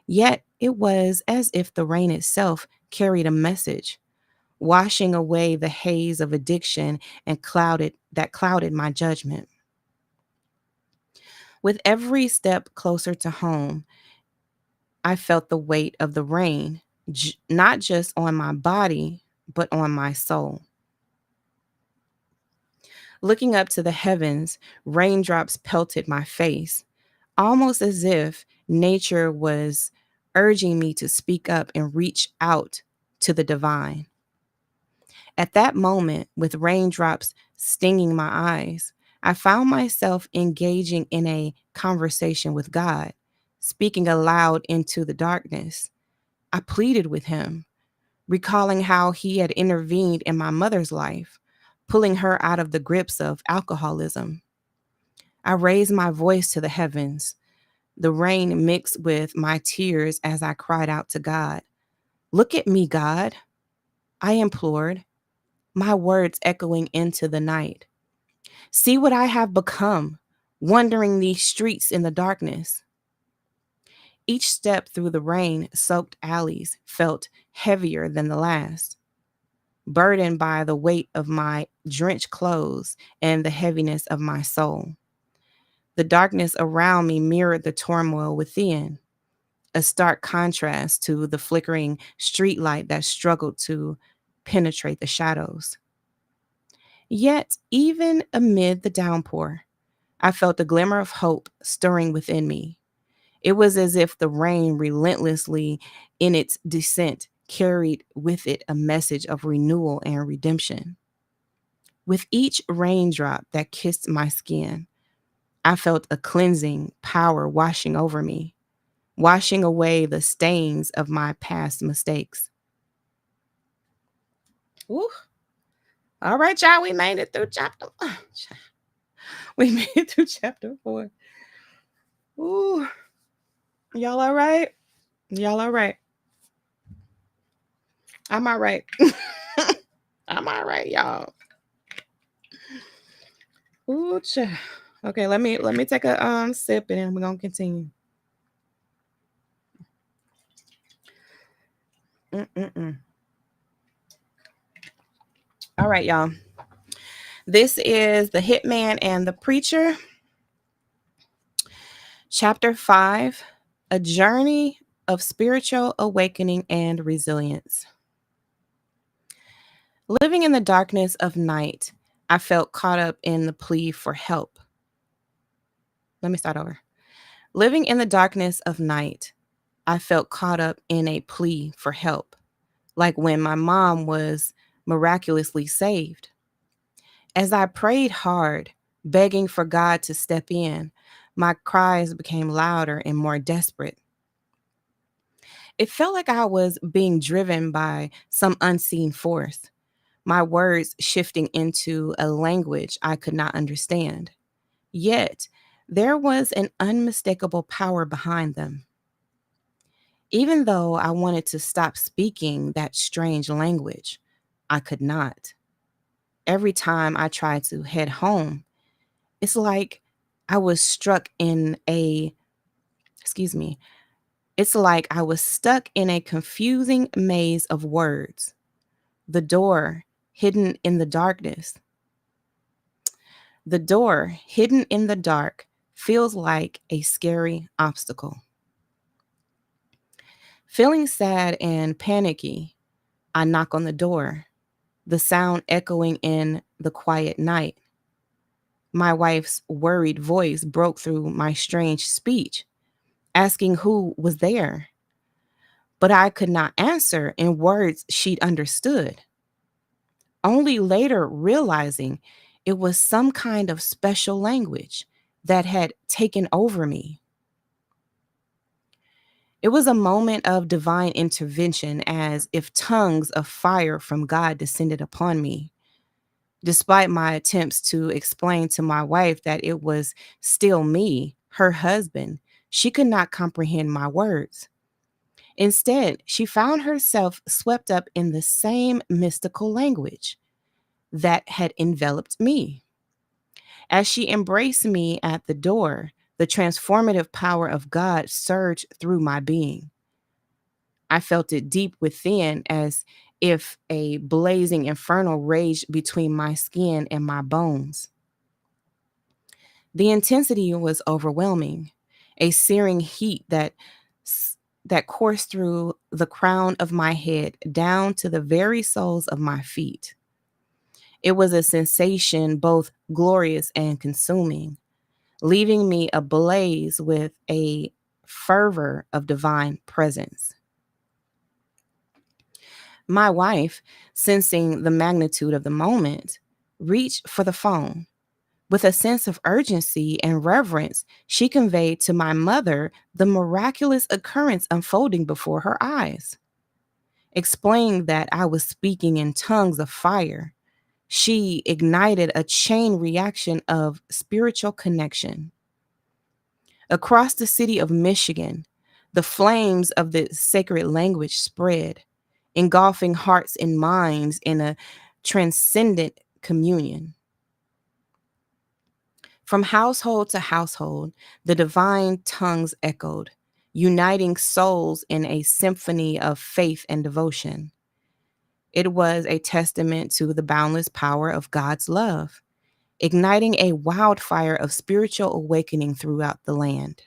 Speaker 1: Yet it was as if the rain itself carried a message, washing away the haze of addiction and clouded my judgment. With every step closer to home, I felt the weight of the rain, not just on my body, but on my soul. Looking up to the heavens, raindrops pelted my face, almost as if nature was urging me to speak up and reach out to the divine. At that moment, with raindrops stinging my eyes, I found myself engaging in a conversation with God, speaking aloud into the darkness. I pleaded with him, recalling how he had intervened in my mother's life, pulling her out of the grips of alcoholism. I raised my voice to the heavens, the rain mixed with my tears as I cried out to God. Look at me, God, I implored, my words echoing into the night. See what I have become, wandering these streets in the darkness. Each step through the rain soaked alleys felt heavier than the last, burdened by the weight of my drenched clothes and the heaviness of my soul. The darkness around me mirrored the turmoil within, a stark contrast to the flickering streetlight that struggled to penetrate the shadows. Yet, even amid the downpour, I felt a glimmer of hope stirring within me. It was as if the rain, relentlessly in its descent, carried with it a message of renewal and redemption. With each raindrop that kissed my skin, I felt a cleansing power washing over me, washing away the stains of my past mistakes. Ooh. All right, y'all. We made it through chapter. We made it through chapter 4. Ooh. Y'all all right? Y'all all right? I'm all right. I'm all right, y'all. Ooh, okay, let me take a sip and then we're gonna continue. Mm-mm-mm. All right, y'all. This is The Hitman and the Preacher, chapter 5, A Journey of Spiritual Awakening and Resilience. Living in the darkness of night, I felt caught up in the plea for help. Let me start over. Living in the darkness of night, I felt caught up in a plea for help, like when my mom was miraculously saved. As I prayed hard, begging for God to step in, my cries became louder and more desperate. It felt like I was being driven by some unseen force, my words shifting into a language I could not understand. Yet, there was an unmistakable power behind them. Even though I wanted to stop speaking that strange language, I could not. Every time I tried to head home, it's like I was struck in a, excuse me, it's like I was stuck in a confusing maze of words. The door hidden in the darkness. The door hidden in the dark feels like a scary obstacle. Feeling sad and panicky, I knock on the door, the sound echoing in the quiet night. My wife's worried voice broke through my strange speech, asking who was there. But I could not answer in words she'd understood, only later realizing it was some kind of special language that had taken over me. It was a moment of divine intervention, as if tongues of fire from God descended upon me. Despite my attempts to explain to my wife that it was still me, her husband, she could not comprehend my words. Instead, she found herself swept up in the same mystical language that had enveloped me. As she embraced me at the door, the transformative power of God surged through my being. I felt it deep within, as if a blazing inferno raged between my skin and my bones. The intensity was overwhelming, a searing heat that coursed through the crown of my head down to the very soles of my feet. It was a sensation both glorious and consuming, leaving me ablaze with a fervor of divine presence. My wife, sensing the magnitude of the moment, reached for the phone. With a sense of urgency and reverence, she conveyed to my mother the miraculous occurrence unfolding before her eyes. Explaining that I was speaking in tongues of fire, she ignited a chain reaction of spiritual connection. Across the city of Michigan, the flames of the sacred language spread, engulfing hearts and minds in a transcendent communion. From household to household, the divine tongues echoed, uniting souls in a symphony of faith and devotion. It was a testament to the boundless power of God's love, igniting a wildfire of spiritual awakening throughout the land.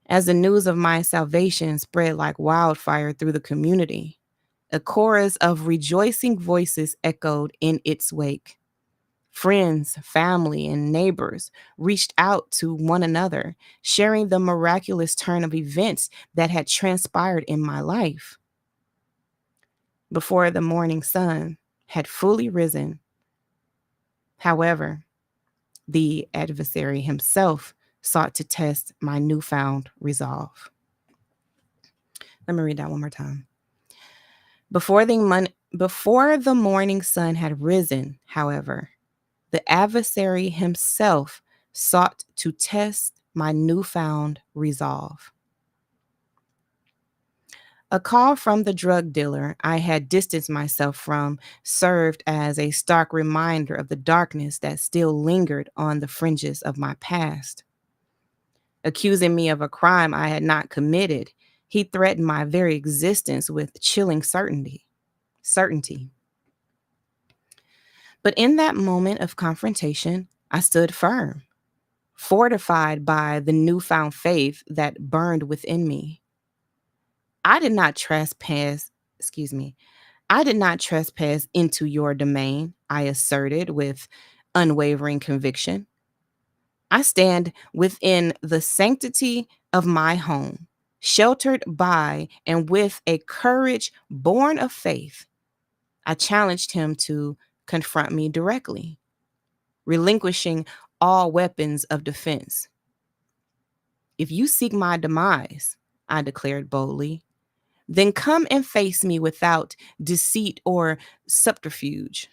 Speaker 1: As the news of my salvation spread like wildfire through the community, a chorus of rejoicing voices echoed in its wake. Friends, family, and neighbors reached out to one another, sharing the miraculous turn of events that had transpired in my life. Before the morning sun had fully risen, however, The adversary himself sought to test my newfound resolve. Let me read that one more time. Before the morning sun had risen, however, the adversary himself sought to test my newfound resolve. A call from the drug dealer I had distanced myself from served as a stark reminder of the darkness that still lingered on the fringes of my past. Accusing me of a crime I had not committed, he threatened my very existence with chilling certainty. But in that moment of confrontation, I stood firm, fortified by the newfound faith that burned within me. I did not trespass, excuse me, I did not trespass into your domain, I asserted with unwavering conviction. I stand within the sanctity of my home, sheltered by and with a courage born of faith. I challenged him to confront me directly, relinquishing all weapons of defense. If you seek my demise, I declared boldly, then come and face me without deceit or subterfuge.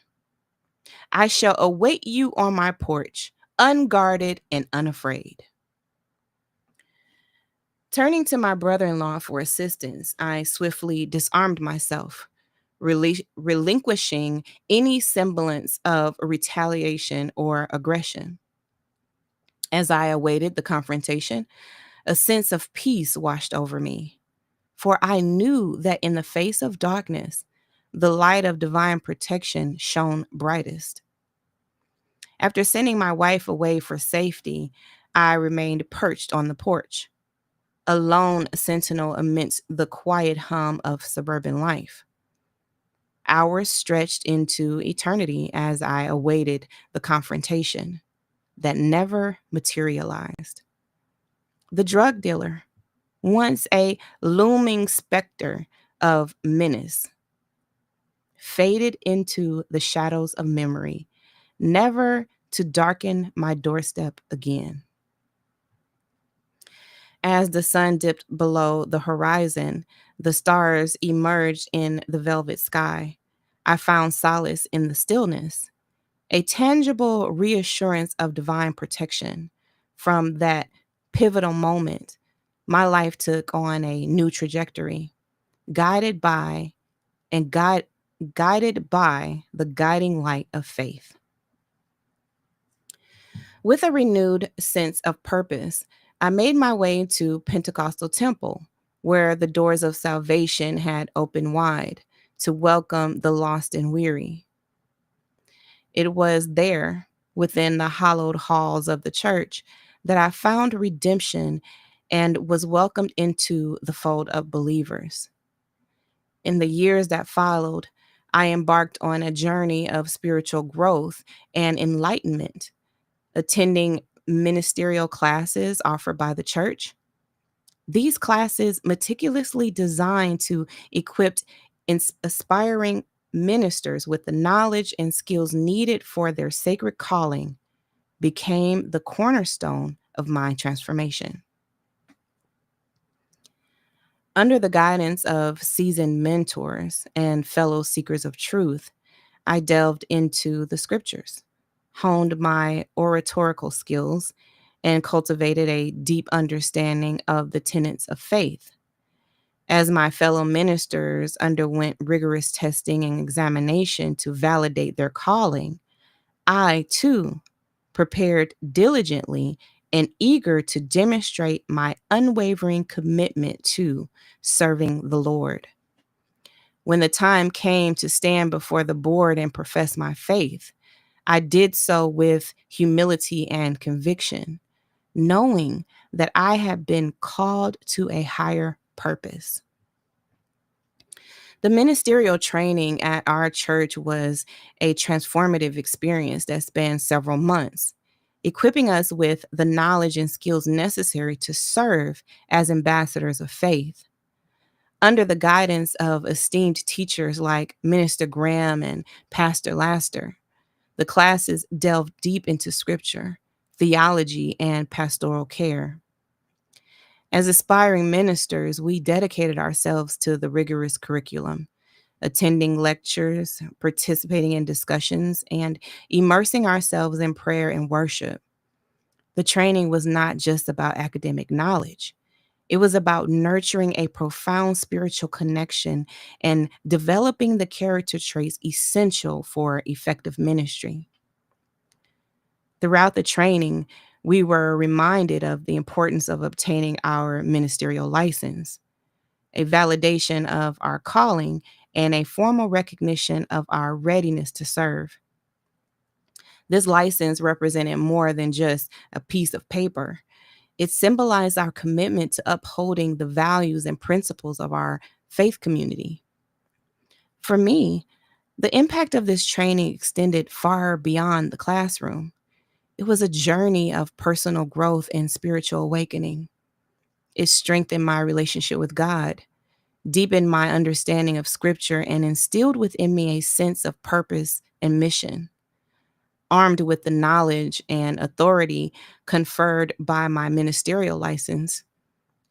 Speaker 1: I shall await you on my porch, unguarded and unafraid. Turning to my brother in law for assistance, I swiftly disarmed myself, relinquishing any semblance of retaliation or aggression. As I awaited the confrontation, a sense of peace washed over me, for I knew that in the face of darkness, the light of divine protection shone brightest. After sending my wife away for safety, I remained perched on the porch, a lone sentinel amidst the quiet hum of suburban life. Hours stretched into eternity as I awaited the confrontation that never materialized. The drug dealer, once a looming specter of menace, faded into the shadows of memory, never to darken my doorstep again. As the sun dipped below the horizon, the stars emerged in the velvet sky. I found solace in the stillness, a tangible reassurance of divine protection. From that pivotal moment, my life took on a new trajectory, guided by and guided by the guiding light of faith. With a renewed sense of purpose, I made my way to Pentecostal Temple, where the doors of salvation had opened wide to welcome the lost and weary. It was there, within the hallowed halls of the church, that I found redemption and was welcomed into the fold of believers. In the years that followed, I embarked on a journey of spiritual growth and enlightenment, attending ministerial classes offered by the church. These classes, meticulously designed to equip aspiring ministers with the knowledge and skills needed for their sacred calling, became the cornerstone of my transformation. Under the guidance of seasoned mentors and fellow seekers of truth, I delved into the scriptures, honed my oratorical skills, and cultivated a deep understanding of the tenets of faith. As my fellow ministers underwent rigorous testing and examination to validate their calling, I, too, prepared diligently and eager to demonstrate my unwavering commitment to serving the Lord. When the time came to stand before the board and profess my faith, I did so with humility and conviction, knowing that I had been called to a higher purpose. The ministerial training at our church was a transformative experience that spanned several months, equipping us with the knowledge and skills necessary to serve as ambassadors of faith. Under the guidance of esteemed teachers like Minister Graham and Pastor Laster, the classes delved deep into scripture, theology, and pastoral care. As aspiring ministers, we dedicated ourselves to the rigorous curriculum, attending lectures, participating in discussions, and immersing ourselves in prayer and worship. The training was not just about academic knowledge. It was about nurturing a profound spiritual connection and developing the character traits essential for effective ministry. Throughout the training, we were reminded of the importance of obtaining our ministerial license, a validation of our calling, and a formal recognition of our readiness to serve. This license represented more than just a piece of paper. It symbolized our commitment to upholding the values and principles of our faith community. For me, the impact of this training extended far beyond the classroom. It was a journey of personal growth and spiritual awakening. It strengthened my relationship with God, deepened my understanding of Scripture, and instilled within me a sense of purpose and mission. Armed with the knowledge and authority conferred by my ministerial license,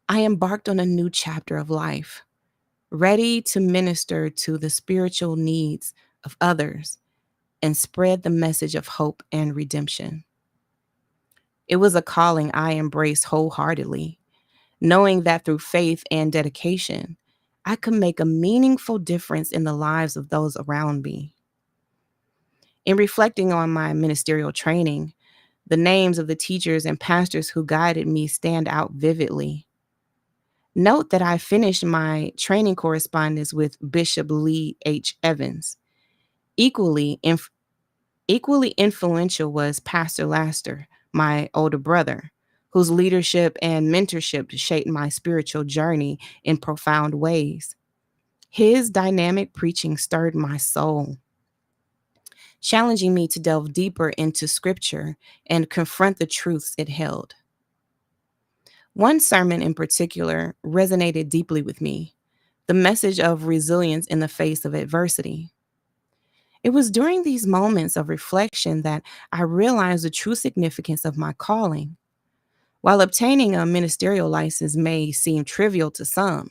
Speaker 1: I embarked on a new chapter of life, ready to minister to the spiritual needs of others and spread the message of hope and redemption. It was a calling I embraced wholeheartedly, knowing that through faith and dedication, I could make a meaningful difference in the lives of those around me. In reflecting on my ministerial training, the names of the teachers and pastors who guided me stand out vividly. Note that I finished my training correspondence with Bishop Lee H. Evans. Equally, equally influential was Pastor Laster, my older brother, whose leadership and mentorship shaped my spiritual journey in profound ways. His dynamic preaching stirred my soul, challenging me to delve deeper into scripture and confront the truths it held. One sermon in particular resonated deeply with me, the message of resilience in the face of adversity. It was during these moments of reflection that I realized the true significance of my calling. While obtaining a ministerial license may seem trivial to some,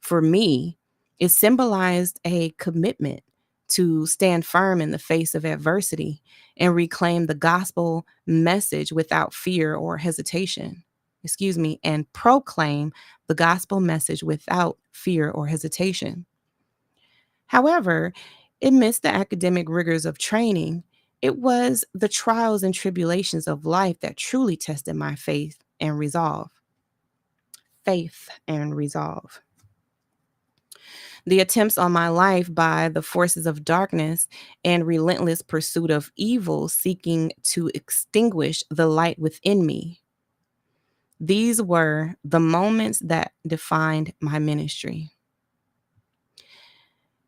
Speaker 1: for me, it symbolized a commitment to stand firm in the face of adversity and reclaim the gospel message without fear or hesitation. And proclaim the gospel message without fear or hesitation. However, amidst the academic rigors of training, it was the trials and tribulations of life that truly tested my faith and resolve. Faith and resolve. The attempts on my life by the forces of darkness and relentless pursuit of evil seeking to extinguish the light within me. These were the moments that defined my ministry.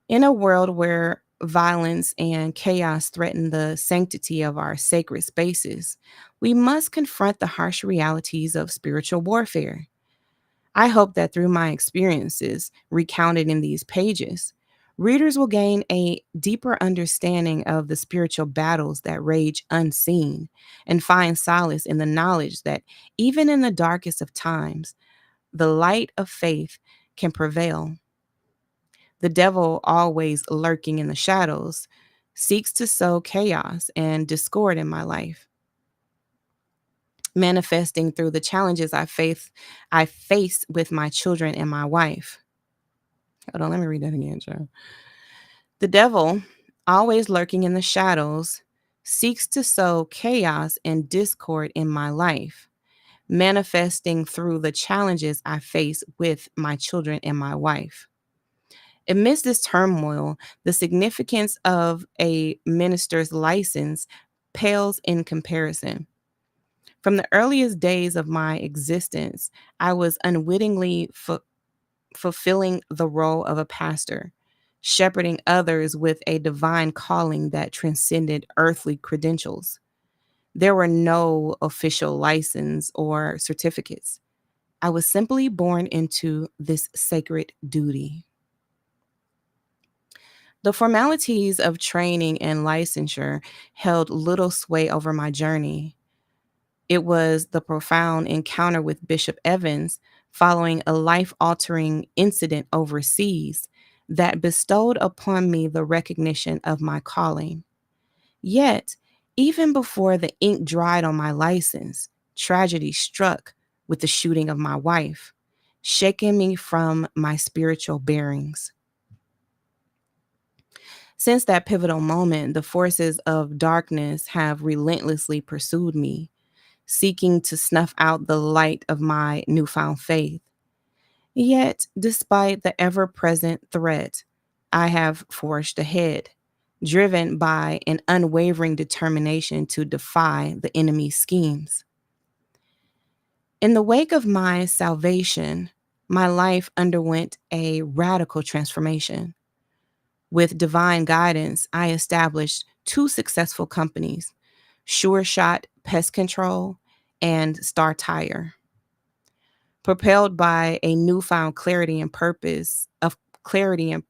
Speaker 1: In a world where violence and chaos threaten the sanctity of our sacred spaces, we must confront the harsh realities of spiritual warfare. I hope that through my experiences recounted in these pages, readers will gain a deeper understanding of the spiritual battles that rage unseen and find solace in the knowledge that even in the darkest of times, the light of faith can prevail. The devil, always lurking in the shadows, seeks to sow chaos and discord in my life, manifesting through the challenges I face with my children and my wife. Hold on, let me read that again, Joe. The devil, always lurking in the shadows, seeks to sow chaos and discord in my life, manifesting through the challenges I face with my children and my wife. Amidst this turmoil, the significance of a minister's license pales in comparison. From the earliest days of my existence, I was unwittingly fulfilling the role of a pastor, shepherding others with a divine calling that transcended earthly credentials. There were no official license or certificates. I was simply born into this sacred duty. The formalities of training and licensure held little sway over my journey. It was the profound encounter with Bishop Evans following a life altering incident overseas that bestowed upon me the recognition of my calling. Yet, even before the ink dried on my license, tragedy struck with the shooting of my wife, shaking me from my spiritual bearings. Since that pivotal moment, the forces of darkness have relentlessly pursued me, seeking to snuff out the light of my newfound faith. Yet, despite the ever present threat, I have forged ahead, driven by an unwavering determination to defy the enemy's schemes. In the wake of my salvation, my life underwent a radical transformation. With divine guidance, I established two successful companies, Sure Shot Pest Control and Star Tire. Propelled by a newfound clarity and purpose of clarity and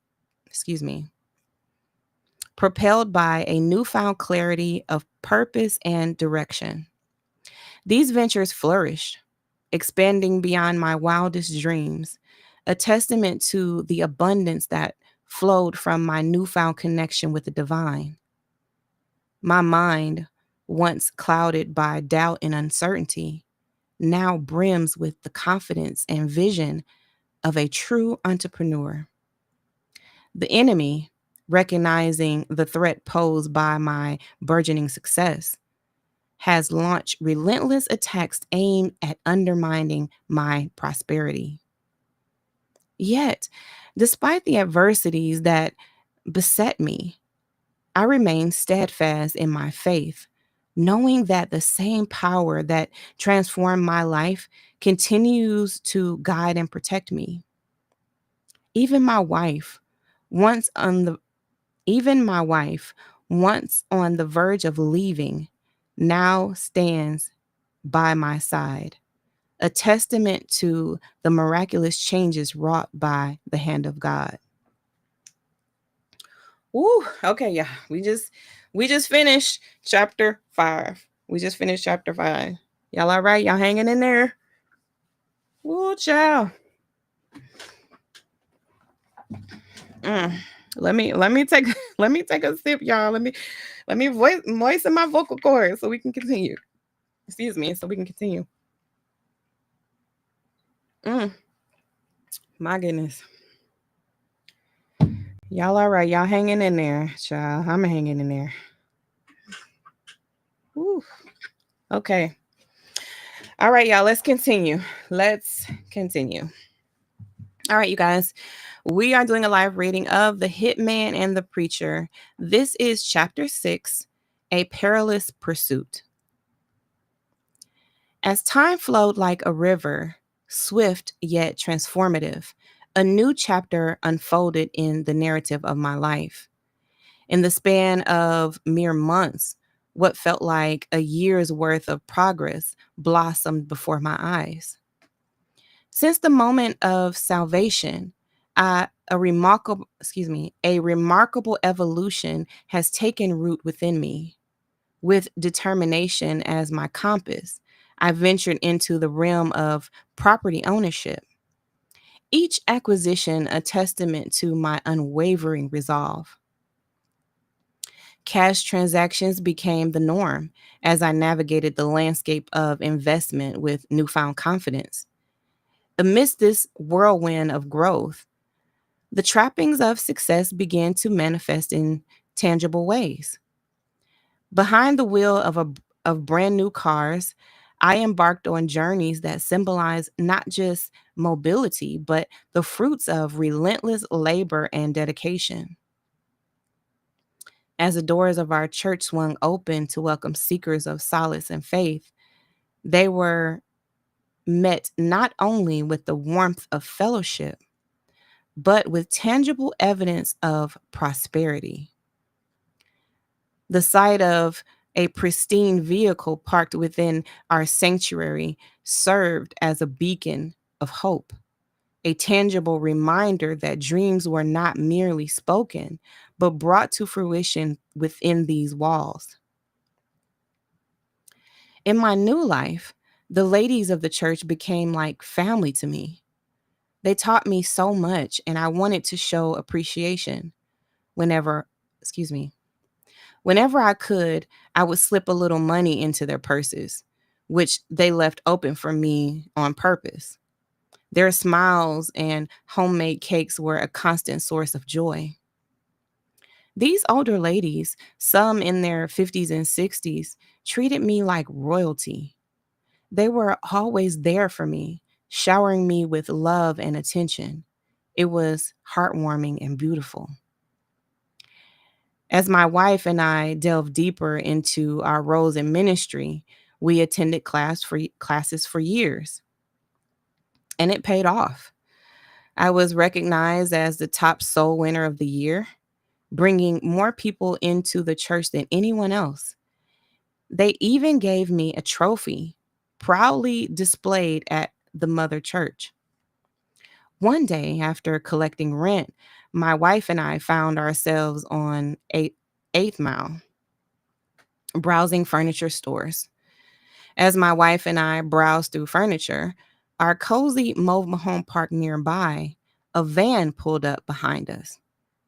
Speaker 1: excuse me, propelled by a newfound clarity of purpose and direction. These ventures flourished, expanding beyond my wildest dreams, a testament to the abundance that flowed from my newfound connection with the divine. My mind, once clouded by doubt and uncertainty, now brims with the confidence and vision of a true entrepreneur. The enemy, recognizing the threat posed by my burgeoning success, has launched relentless attacks aimed at undermining my prosperity. Yet, despite the adversities that beset me, I remain steadfast in my faith, knowing that the same power that transformed my life continues to guide and protect me. Even my wife, once on the even my wife, once on the verge of leaving, now stands by my side, a testament to the miraculous changes wrought by the hand of God. Ooh, okay, yeah. We just finished chapter 5. We just finished chapter 5. Y'all all right? Y'all hanging in there? Ooh, child. Mm. Let me take let me take a sip, y'all. Let me moisten my vocal cords so we can continue. Excuse me, so we can continue. Mm, my goodness. Y'all all right? Y'all hanging in there, child. I'm hanging in there. Ooh. Okay. All right, y'all. Let's continue. Let's continue. All right, you guys. We are doing a live reading of The Hitman and the Preacher. This is chapter 6, A Perilous Pursuit. As time flowed like a river, swift yet transformative, a new chapter unfolded in the narrative of my life. In the span of mere months, what felt like a year's worth of progress blossomed before my eyes. Since the moment of salvation, a remarkable evolution has taken root within me. With determination as my compass, I ventured into the realm of property ownership. Each acquisition a testament to my unwavering resolve. Cash transactions became the norm as I navigated the landscape of investment with newfound confidence. Amidst this whirlwind of growth, the trappings of success began to manifest in tangible ways. Behind the wheel of brand new cars, I embarked on journeys that symbolize not just mobility, but the fruits of relentless labor and dedication. As the doors of our church swung open to welcome seekers of solace and faith, they were met not only with the warmth of fellowship, but with tangible evidence of prosperity. The sight of a pristine vehicle parked within our sanctuary served as a beacon of hope, a tangible reminder that dreams were not merely spoken, but brought to fruition within these walls. In my new life, the ladies of the church became like family to me. They taught me so much, and I wanted to show appreciation whenever, excuse me, whenever I could. I would slip a little money into their purses, which they left open for me on purpose. Their smiles and homemade cakes were a constant source of joy. These older ladies, some in their 50s and 60s, treated me like royalty. They were always there for me, showering me with love and attention. It was heartwarming and beautiful. As my wife and I delved deeper into our roles in ministry, we attended classes for years, and it paid off. I was recognized as the top soul winner of the year, bringing more people into the church than anyone else. They even gave me a trophy, proudly displayed at the mother church. One day, after collecting rent, my wife and I found ourselves on 8th Mile, browsing furniture stores. As my wife and I browsed through furniture, our cozy mobile home park nearby, a van pulled up behind us,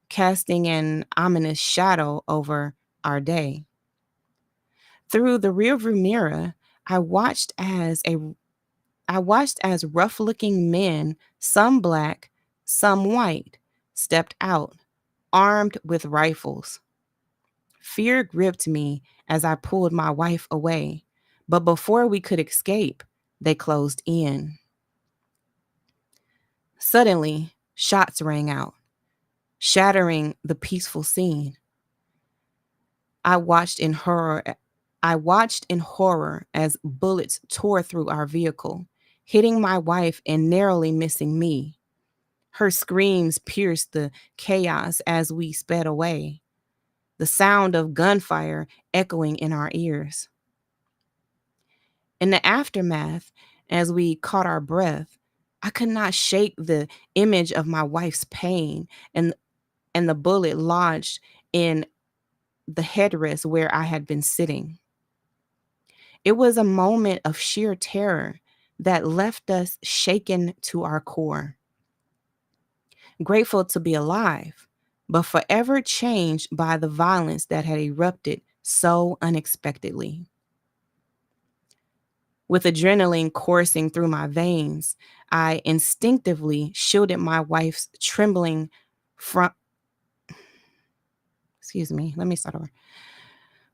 Speaker 1: casting an ominous shadow over our day. Through the rearview mirror, I watched as a I watched as rough-looking men, some black, some white, stepped out, armed with rifles. Fear gripped me as I pulled my wife away, but before we could escape, they closed in. Suddenly, shots rang out, shattering the peaceful scene. I watched in horror. I watched in horror as bullets tore through our vehicle, hitting my wife and narrowly missing me. Her screams pierced the chaos as we sped away, the sound of gunfire echoing in our ears. In the aftermath, as we caught our breath, I could not shake the image of my wife's pain and the bullet lodged in the headrest where I had been sitting. It was a moment of sheer terror that left us shaken to our core, grateful to be alive, but forever changed by the violence that had erupted so unexpectedly. With adrenaline coursing through my veins, I instinctively shielded my wife's trembling from, excuse me, let me start over.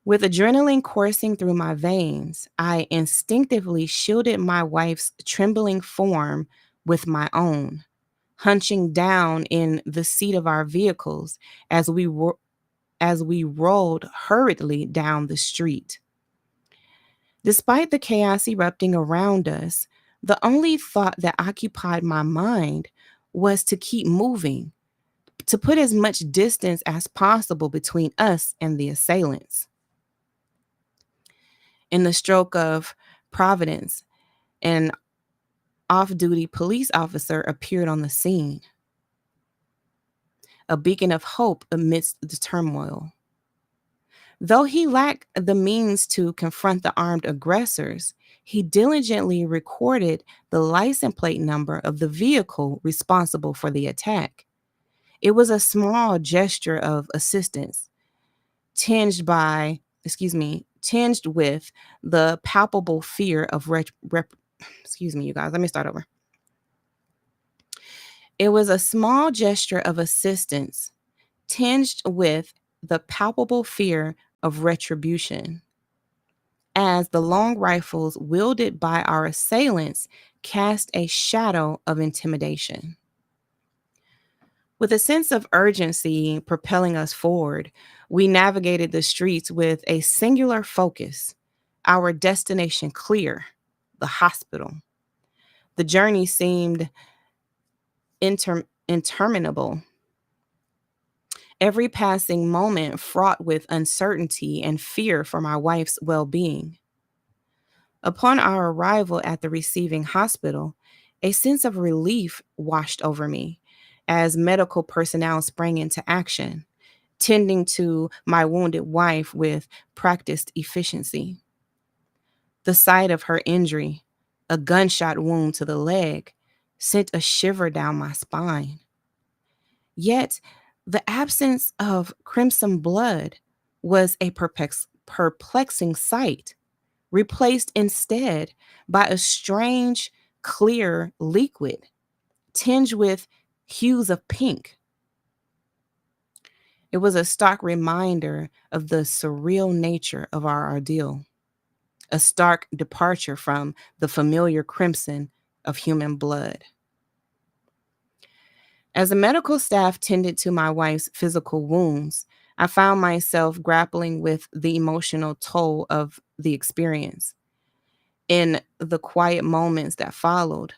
Speaker 1: With adrenaline coursing through my veins, I instinctively shielded my wife's trembling form with my own, hunching down in the seat of our vehicles as we rolled hurriedly down the street. Despite the chaos erupting around us, the only thought that occupied my mind was to keep moving, to put as much distance as possible between us and the assailants. In the stroke of providence, an off duty police officer appeared on the scene, a beacon of hope amidst the turmoil. Though he lacked the means to confront the armed aggressors, he diligently recorded the license plate number of the vehicle responsible for the attack. It was a small gesture of assistance, tinged with the palpable fear of excuse me, you guys, let me start over. It was a small gesture of assistance, tinged with the palpable fear of retribution, as the long rifles wielded by our assailants cast a shadow of intimidation. With a sense of urgency propelling us forward, we navigated the streets with a singular focus, our destination clear, the hospital. The journey seemed interminable, every passing moment fraught with uncertainty and fear for my wife's well being. Upon our arrival at the receiving hospital, a sense of relief washed over me as medical personnel sprang into action, tending to my wounded wife with practiced efficiency. The sight of her injury, a gunshot wound to the leg, sent a shiver down my spine. Yet, the absence of crimson blood was a perplexing sight, replaced instead by a strange, clear liquid tinged with hues of pink. It was a stark reminder of the surreal nature of our ordeal, a stark departure from the familiar crimson of human blood. As the medical staff tended to my wife's physical wounds, I found myself grappling with the emotional toll of the experience. In the quiet moments that followed,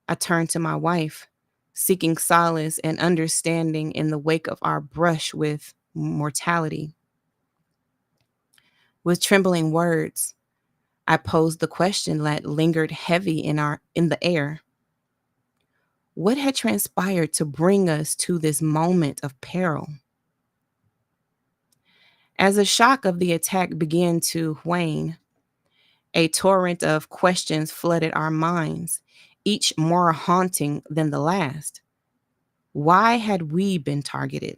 Speaker 1: I turned to my wife, seeking solace and understanding in the wake of our brush with mortality. With trembling words, I posed the question that lingered heavy in the air. What had transpired to bring us to this moment of peril? As the shock of the attack began to wane, a torrent of questions flooded our minds, each more haunting than the last. Why had we been targeted?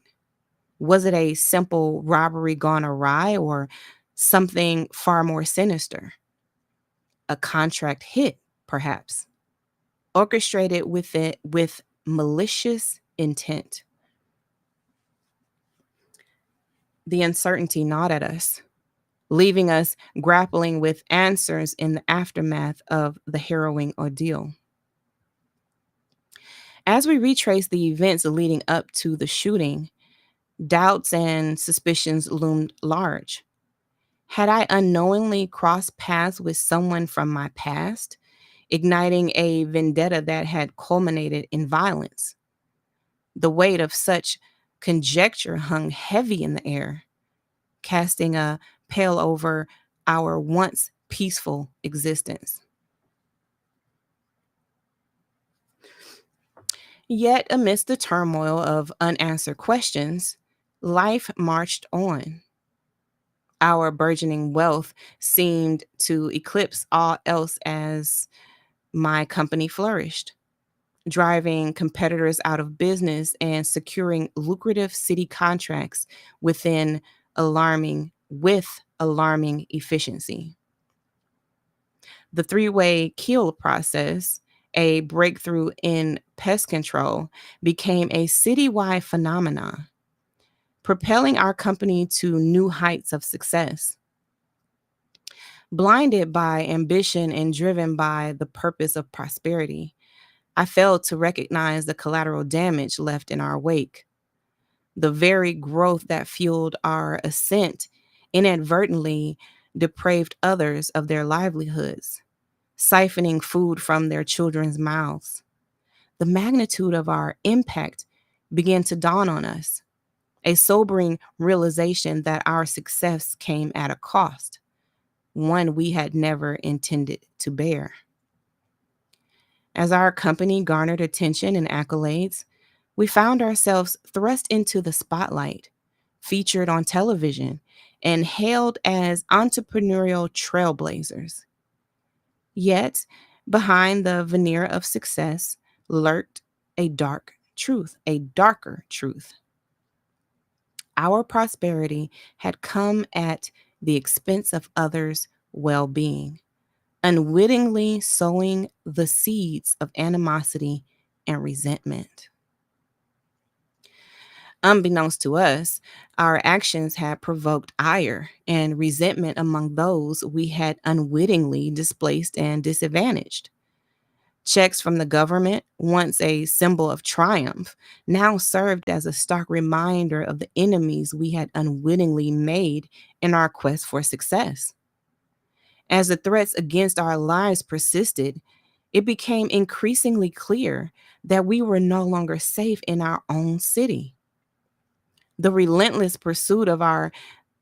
Speaker 1: Was it a simple robbery gone awry or something far more sinister? A contract hit, perhaps, orchestrated with malicious intent. The uncertainty gnawed at us, leaving us grappling with answers in the aftermath of the harrowing ordeal. As we retrace the events leading up to the shooting, doubts and suspicions loomed large. Had I unknowingly crossed paths with someone from my past, igniting a vendetta that had culminated in violence? The weight of such conjecture hung heavy in the air, casting a pall over our once peaceful existence. Yet, amidst the turmoil of unanswered questions, life marched on. Our burgeoning wealth seemed to eclipse all else as my company flourished, driving competitors out of business and securing lucrative city contracts with alarming efficiency. The three-way kill process, a breakthrough in pest control, became a citywide phenomenon, propelling our company to new heights of success. Blinded by ambition and driven by the purpose of prosperity, I failed to recognize the collateral damage left in our wake. The very growth that fueled our ascent inadvertently depraved others of their livelihoods, siphoning food from their children's mouths. The magnitude of our impact began to dawn on us, a sobering realization that our success came at a cost, one we had never intended to bear. As our company garnered attention and accolades, we found ourselves thrust into the spotlight, featured on television, and hailed as entrepreneurial trailblazers. Yet, behind the veneer of success lurked a darker truth. Our prosperity had come at the expense of others' well being, unwittingly sowing the seeds of animosity and resentment. Unbeknownst to us, our actions had provoked ire and resentment among those we had unwittingly displaced and disadvantaged. Checks from the government, once a symbol of triumph, now served as a stark reminder of the enemies we had unwittingly made in our quest for success. As the threats against our lives persisted, it became increasingly clear that we were no longer safe in our own city. The relentless pursuit of our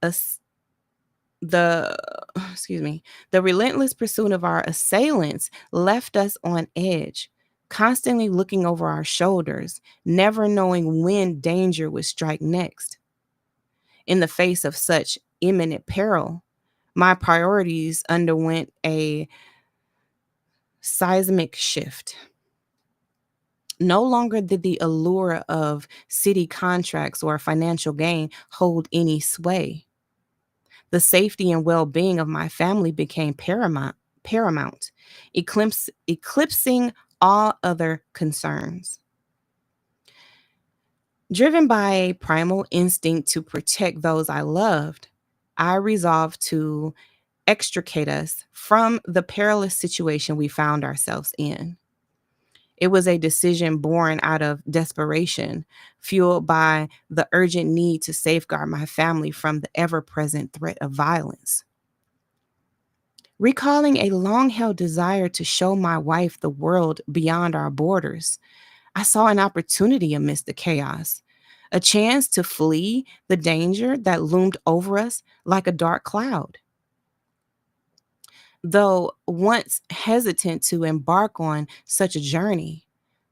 Speaker 1: ass- the excuse me, the relentless pursuit of our assailants left us on edge, constantly looking over our shoulders, never knowing when danger would strike next. In the face of such imminent peril, My priorities underwent a seismic shift. No longer did the allure of city contracts or financial gain hold any sway. The safety and well-being of my family became paramount, eclipsing all other concerns. Driven by a primal instinct to protect those I loved, I resolved to extricate us from the perilous situation we found ourselves in. It was a decision born out of desperation, fueled by the urgent need to safeguard my family from the ever present threat of violence. Recalling a long held desire to show my wife the world beyond our borders, I saw an opportunity amidst the chaos, a chance to flee the danger that loomed over us like a dark cloud. Though once hesitant to embark on such a journey,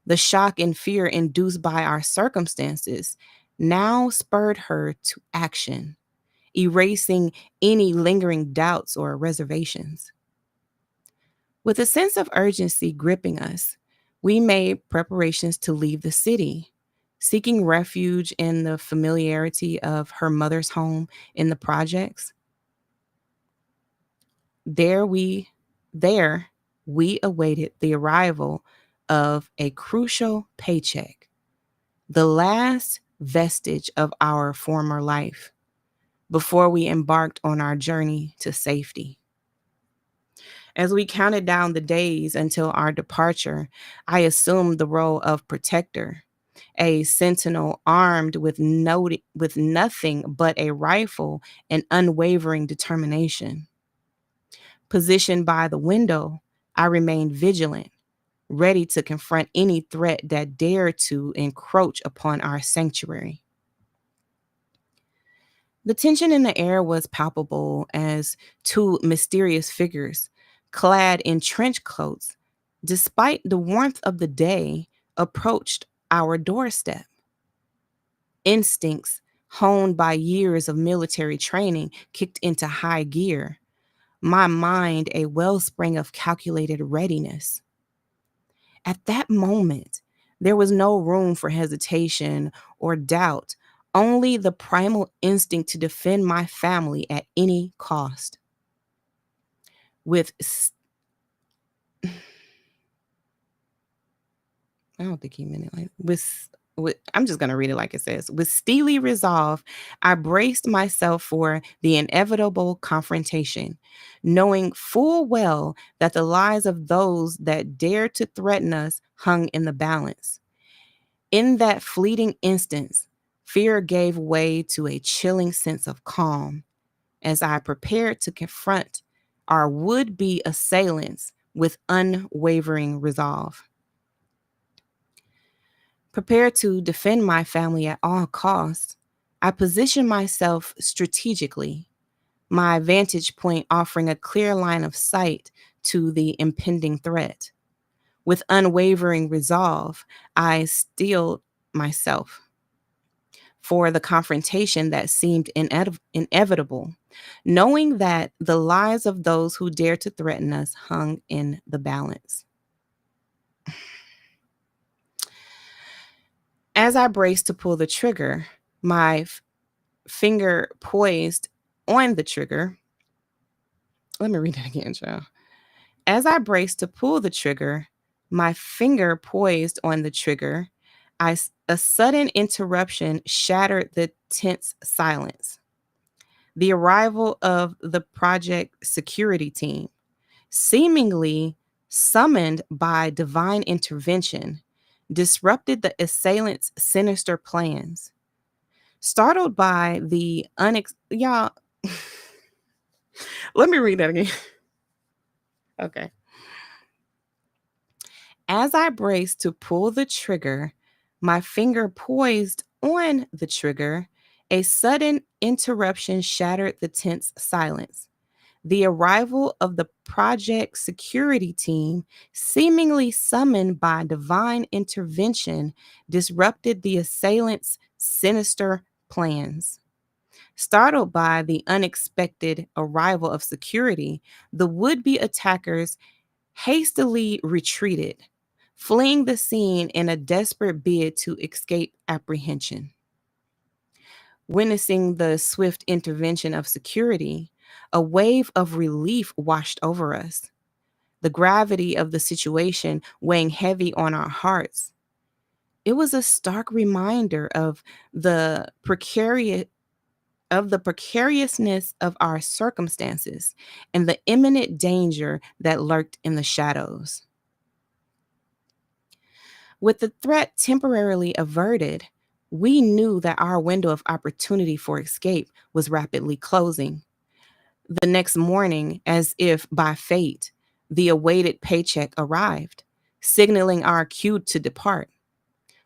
Speaker 1: the shock and fear induced by our circumstances now spurred her to action, erasing any lingering doubts or reservations. With a sense of urgency gripping us, we made preparations to leave the city, seeking refuge in the familiarity of her mother's home in the projects. There we there we awaited the arrival of a crucial paycheck, the last vestige of our former life, before we embarked on our journey to safety. As we counted down the days until our departure, I assumed the role of protector, a sentinel armed with with nothing but a rifle and unwavering determination. Positioned by the window, I remained vigilant, ready to confront any threat that dared to encroach upon our sanctuary. The tension in the air was palpable as two mysterious figures, clad in trench coats, despite the warmth of the day, approached our doorstep. Instincts, honed by years of military training, kicked into high gear, my mind a wellspring of calculated readiness. At that moment, there was no room for hesitation or doubt, only the primal instinct to defend my family at any cost. With, I don't think he meant it like with I'm just going to read it like it says. With steely resolve, I braced myself for the inevitable confrontation, knowing full well that the lives of those that dared to threaten us hung in the balance. In that fleeting instance, fear gave way to a chilling sense of calm as I prepared to confront our would be assailants with unwavering resolve. Prepared to defend my family at all costs, I positioned myself strategically, my vantage point offering a clear line of sight to the impending threat. With unwavering resolve, I steeled myself for the confrontation that seemed inevitable, knowing that the lives of those who dared to threaten us hung in the balance. As I braced to pull the trigger, my finger poised on the trigger. Let me read that again, Joe. As I braced to pull the trigger, my finger poised on the trigger, a sudden interruption shattered the tense silence. The arrival of the project security team, seemingly summoned by divine intervention, disrupted the assailants' sinister plans. Startled by the y'all, let me read that again. Okay. As I braced to pull the trigger, my finger poised on the trigger, a sudden interruption shattered the tense silence. The arrival of the project security team, seemingly summoned by divine intervention, disrupted the assailants' sinister plans. Startled by the unexpected arrival of security, the would be attackers hastily retreated, fleeing the scene in a desperate bid to escape apprehension. Witnessing the swift intervention of security, a wave of relief washed over us, the gravity of the situation weighing heavy on our hearts. It was a stark reminder the precarious of the precariousness of our circumstances and the imminent danger that lurked in the shadows. With the threat temporarily averted, we knew that our window of opportunity for escape was rapidly closing. The next morning, as if by fate, the awaited paycheck arrived, signaling our cue to depart.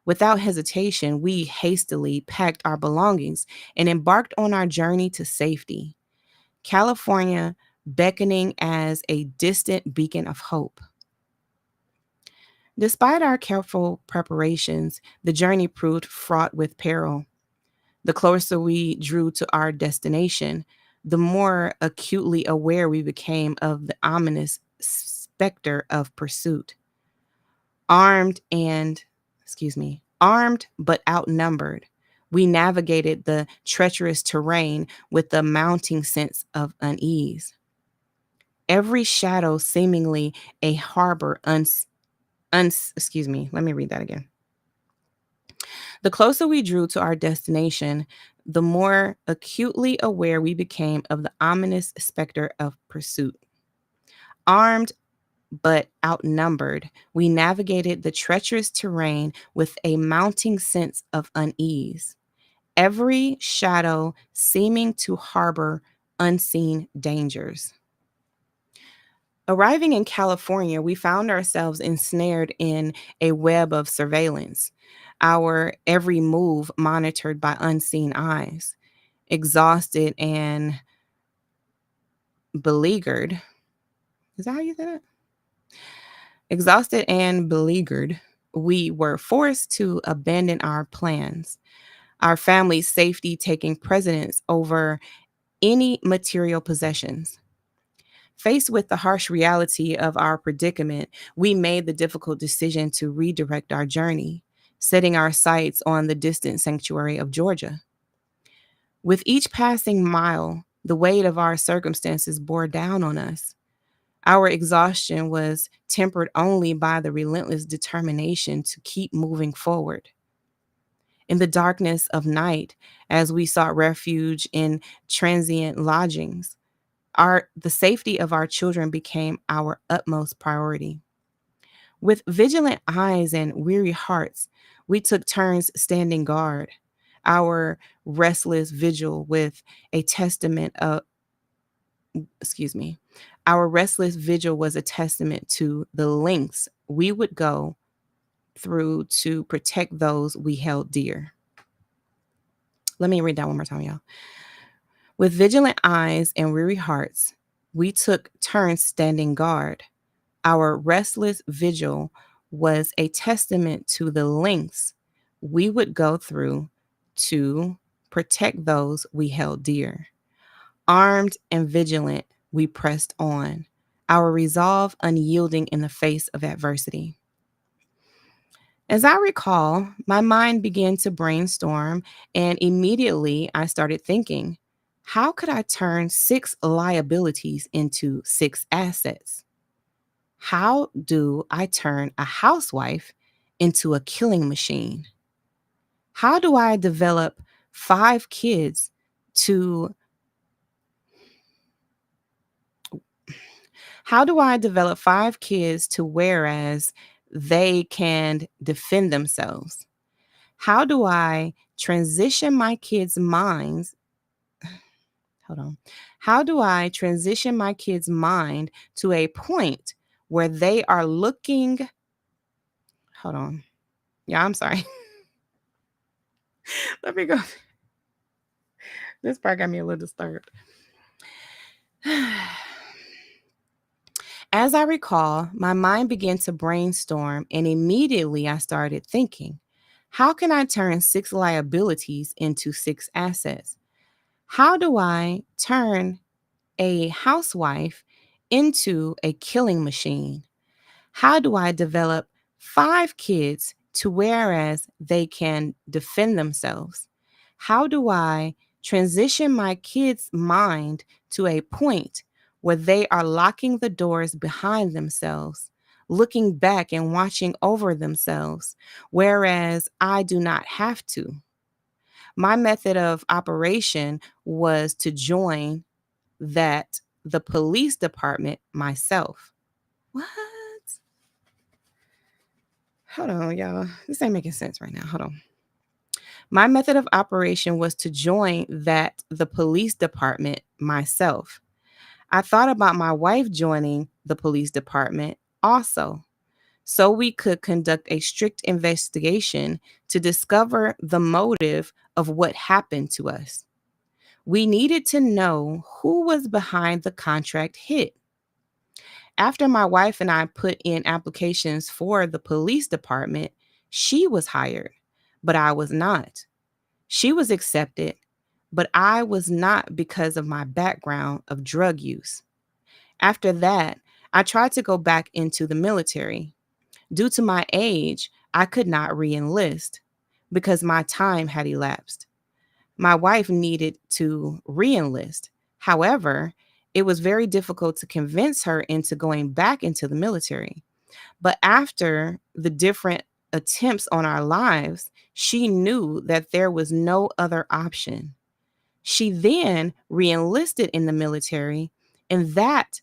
Speaker 1: Without hesitation, we hastily packed our belongings and embarked on our journey to safety, California beckoning as a distant beacon of hope. Despite our careful preparations, the journey proved fraught with peril. The closer we drew to our destination, the more acutely aware we became of the ominous specter of pursuit. Armed and, armed but outnumbered, we navigated the treacherous terrain with a mounting sense of unease. Every shadow seemingly a harbor let me read that again. The closer we drew to our destination, the more acutely aware we became of the ominous specter of pursuit. Armed but outnumbered, we navigated the treacherous terrain with a mounting sense of unease, every shadow seeming to harbor unseen dangers. Arriving in California, we found ourselves ensnared in a web of surveillance, our every move monitored by unseen eyes. Exhausted and beleaguered. Is that how you said it? Exhausted and beleaguered, we were forced to abandon our plans, our family's safety taking precedence over any material possessions. Faced with the harsh reality of our predicament, we made the difficult decision to redirect our journey, setting our sights on the distant sanctuary of Georgia. With each passing mile, the weight of our circumstances bore down on us. Our exhaustion was tempered only by the relentless determination to keep moving forward. In the darkness of night, as we sought refuge in transient lodgings, the safety of our children became our utmost priority. With vigilant eyes and weary hearts, we took turns standing guard. Our restless vigil with a testament of excuse me. Our restless vigil was a testament to the lengths we would go through to protect those we held dear. Let me read that one more time, y'all. With vigilant eyes and weary hearts, we took turns standing guard. Our restless vigil was a testament to the lengths we would go through to protect those we held dear. Armed and vigilant, we pressed on, our resolve unyielding in the face of adversity. As I recall, my mind began to brainstorm, and immediately I started thinking, how could I turn 6 liabilities into 6 assets? How do I turn a housewife into a killing machine? How do I develop 5 kids to How do I develop 5 kids to whereas they can defend themselves? How do I transition my kids' minds? Hold on. How do I transition my kids' mind to a point where they are looking? Hold on. Yeah, I'm sorry. Let me go. This part got me a little disturbed. As I recall, my mind began to brainstorm, and immediately I started thinking, how can I turn 6 liabilities into 6 assets? How do I turn a housewife into a killing machine? How do I develop 5 kids to whereas they can defend themselves? How do I transition my kids' mind to a point where they are locking the doors behind themselves, looking back and watching over themselves, whereas I do not have to? My method of operation was to join the police department myself. What? Hold on, y'all. This ain't making sense right now. Hold on. My method of operation was to join the police department myself. I thought about my wife joining the police department also, so we could conduct a strict investigation to discover the motive of what happened to us. We needed to know who was behind the contract hit. After my wife and I put in applications for the police department, she was hired, but I was not. She was accepted, but I was not because of my background of drug use. After that, I tried to go back into the military. Due to my age, I could not re enlist because my time had elapsed. My wife needed to re enlist. However, it was very difficult to convince her into going back into the military. But after the different attempts on our lives, she knew that there was no other option. She then re enlisted in the military, and that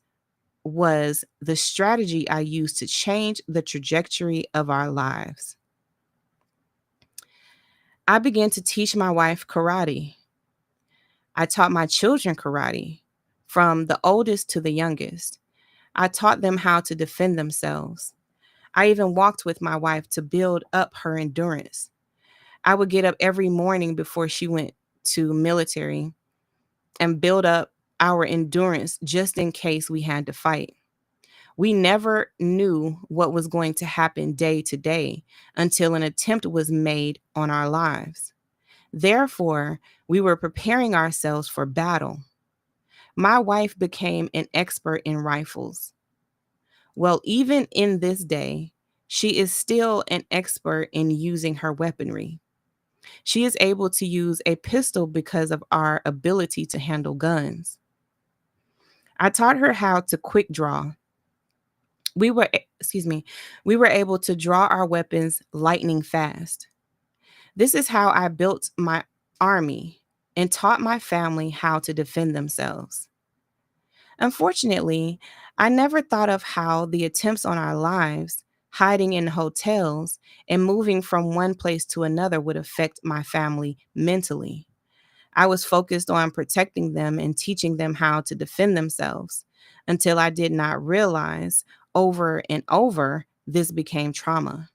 Speaker 1: was the strategy I used to change the trajectory of our lives. I began to teach my wife karate. I taught my children karate, from the oldest to the youngest. I taught them how to defend themselves. I even walked with my wife to build up her endurance. I would get up every morning before she went to military and build up our endurance just in case we had to fight. We never knew what was going to happen day to day until an attempt was made on our lives. Therefore, we were preparing ourselves for battle. My wife became an expert in rifles. Well, even in this day, she is still an expert in using her weaponry. She is able to use a pistol because of our ability to handle guns. I taught her how to quick draw. Excuse me, we were able to draw our weapons lightning fast. This is how I built my army and taught my family how to defend themselves. Unfortunately, I never thought of how the attempts on our lives, hiding in hotels, and moving from one place to another would affect my family mentally. I was focused on protecting them and teaching them how to defend themselves until I did not realize over and over this became trauma.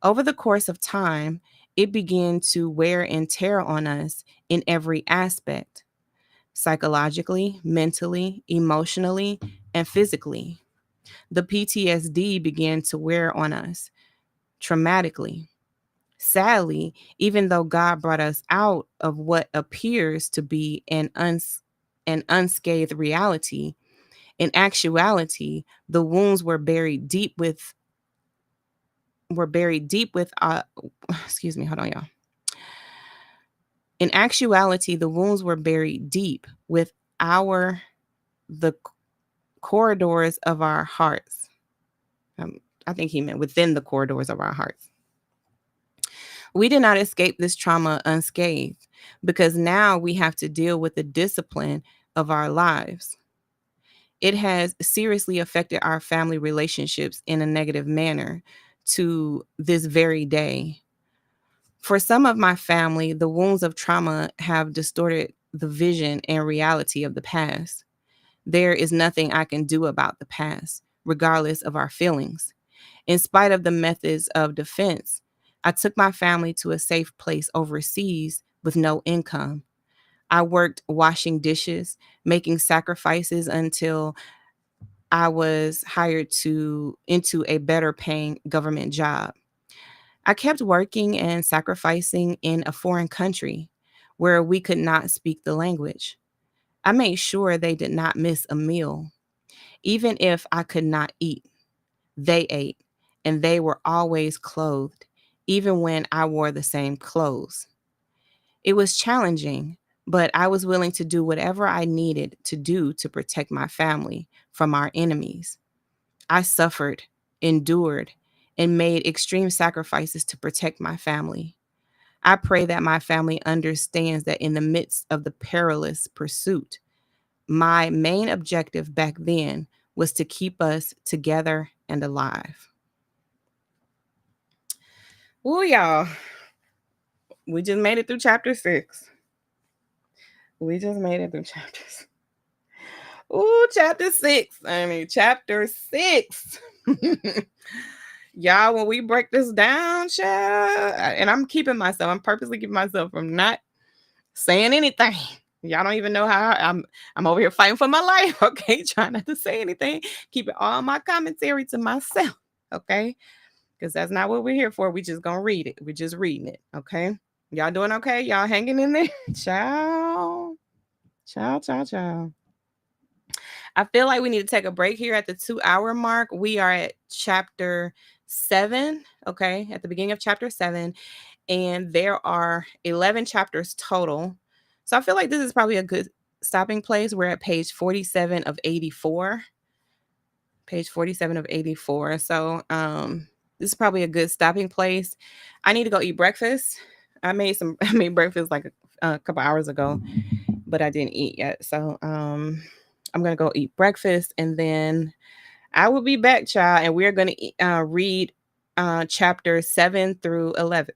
Speaker 1: Over the course of time, it began to wear and tear on us in every aspect: psychologically, mentally, emotionally, and physically. The PTSD began to wear on us traumatically. Sadly, even though God brought us out of what appears to be an unscathed reality, in actuality, the wounds were buried deep with excuse me, hold on, y'all. In actuality, the wounds were buried deep with our the corridors of our hearts. I think he meant within the corridors of our hearts. We did not escape this trauma unscathed because now we have to deal with the discipline of our lives. It has seriously affected our family relationships in a negative manner to this very day. For some of my family, the wounds of trauma have distorted the vision and reality of the past. There is nothing I can do about the past, regardless of our feelings. In spite of the methods of defense, I took my family to a safe place overseas with no income. I worked washing dishes, making sacrifices until I was hired to into a better paying government job. I kept working and sacrificing in a foreign country. where we could not speak the language. I made sure they did not miss a meal. Even if I could not eat, they ate, and they were always clothed, even when I wore the same clothes. It was challenging, but I was willing to do whatever I needed to do to protect my family from our enemies. I suffered, endured, and made extreme sacrifices to protect my family. I pray that my family understands that in the midst of the perilous pursuit, my main objective back then was to keep us together and alive. Ooh, y'all, we just made it through chapter 6. We just made it through chapters. Ooh, chapter 6. I mean, chapter 6. Y'all, when we break this down, child, and I'm keeping myself, I'm purposely keeping myself from not saying anything. Y'all don't even know how I'm over here fighting for my life, okay? Trying not to say anything. Keeping all my commentary to myself, okay? Because that's not what we're here for. We just gonna read it. We're just reading it, okay? Y'all doing okay? Y'all hanging in there? Ciao. Ciao, ciao, ciao. I feel like we need to take a break here at the 2 hour mark. We are at chapter 7, okay? At the beginning of chapter 7. And there are 11 chapters total. So I feel like this is probably a good stopping place. We're at page 47 of 84. Page 47 of 84. So this is probably a good stopping place. I need to go eat breakfast. I made breakfast like a couple hours ago, but I didn't eat yet. So I'm gonna go eat breakfast, and then I will be back, child, and we're gonna read chapter 7 through 11.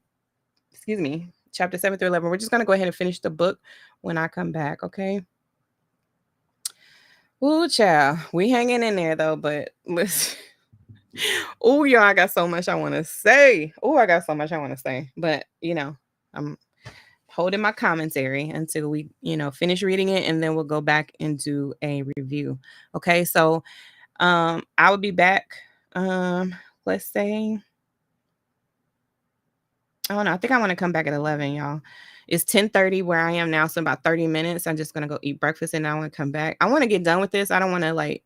Speaker 1: Excuse me, chapter 7 through 11. We're just gonna go ahead and finish the book when I come back, okay? Ooh, child, we hanging in there though, but listen. Oh, y'all, I got so much I want to say. Oh, I got so much I want to say, but I'm holding my commentary until we, finish reading it, and then we'll go back and do a review. Okay, so I will be back. Let's say, I don't know. I think I want to come back at 11, y'all. It's 10:30 where I am now, so about 30 minutes. I'm just gonna go eat breakfast, and I want to come back. I want to get done with this. I don't want to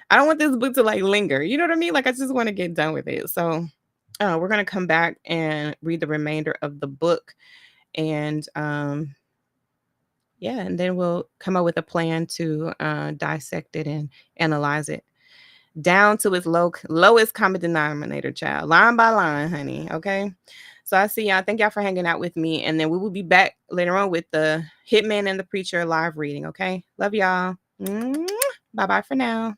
Speaker 1: I don't want this book to linger. You know what I mean? Like I just want to get done with it. So we're gonna come back and read the remainder of the book, and yeah, and then we'll come up with a plan to dissect it and analyze it down to its lowest common denominator, child, line by line, honey. Okay. So I see y'all. Thank y'all for hanging out with me. And then we will be back later on with the Hitman and the Preacher live reading. Okay. Love y'all. Bye bye for now.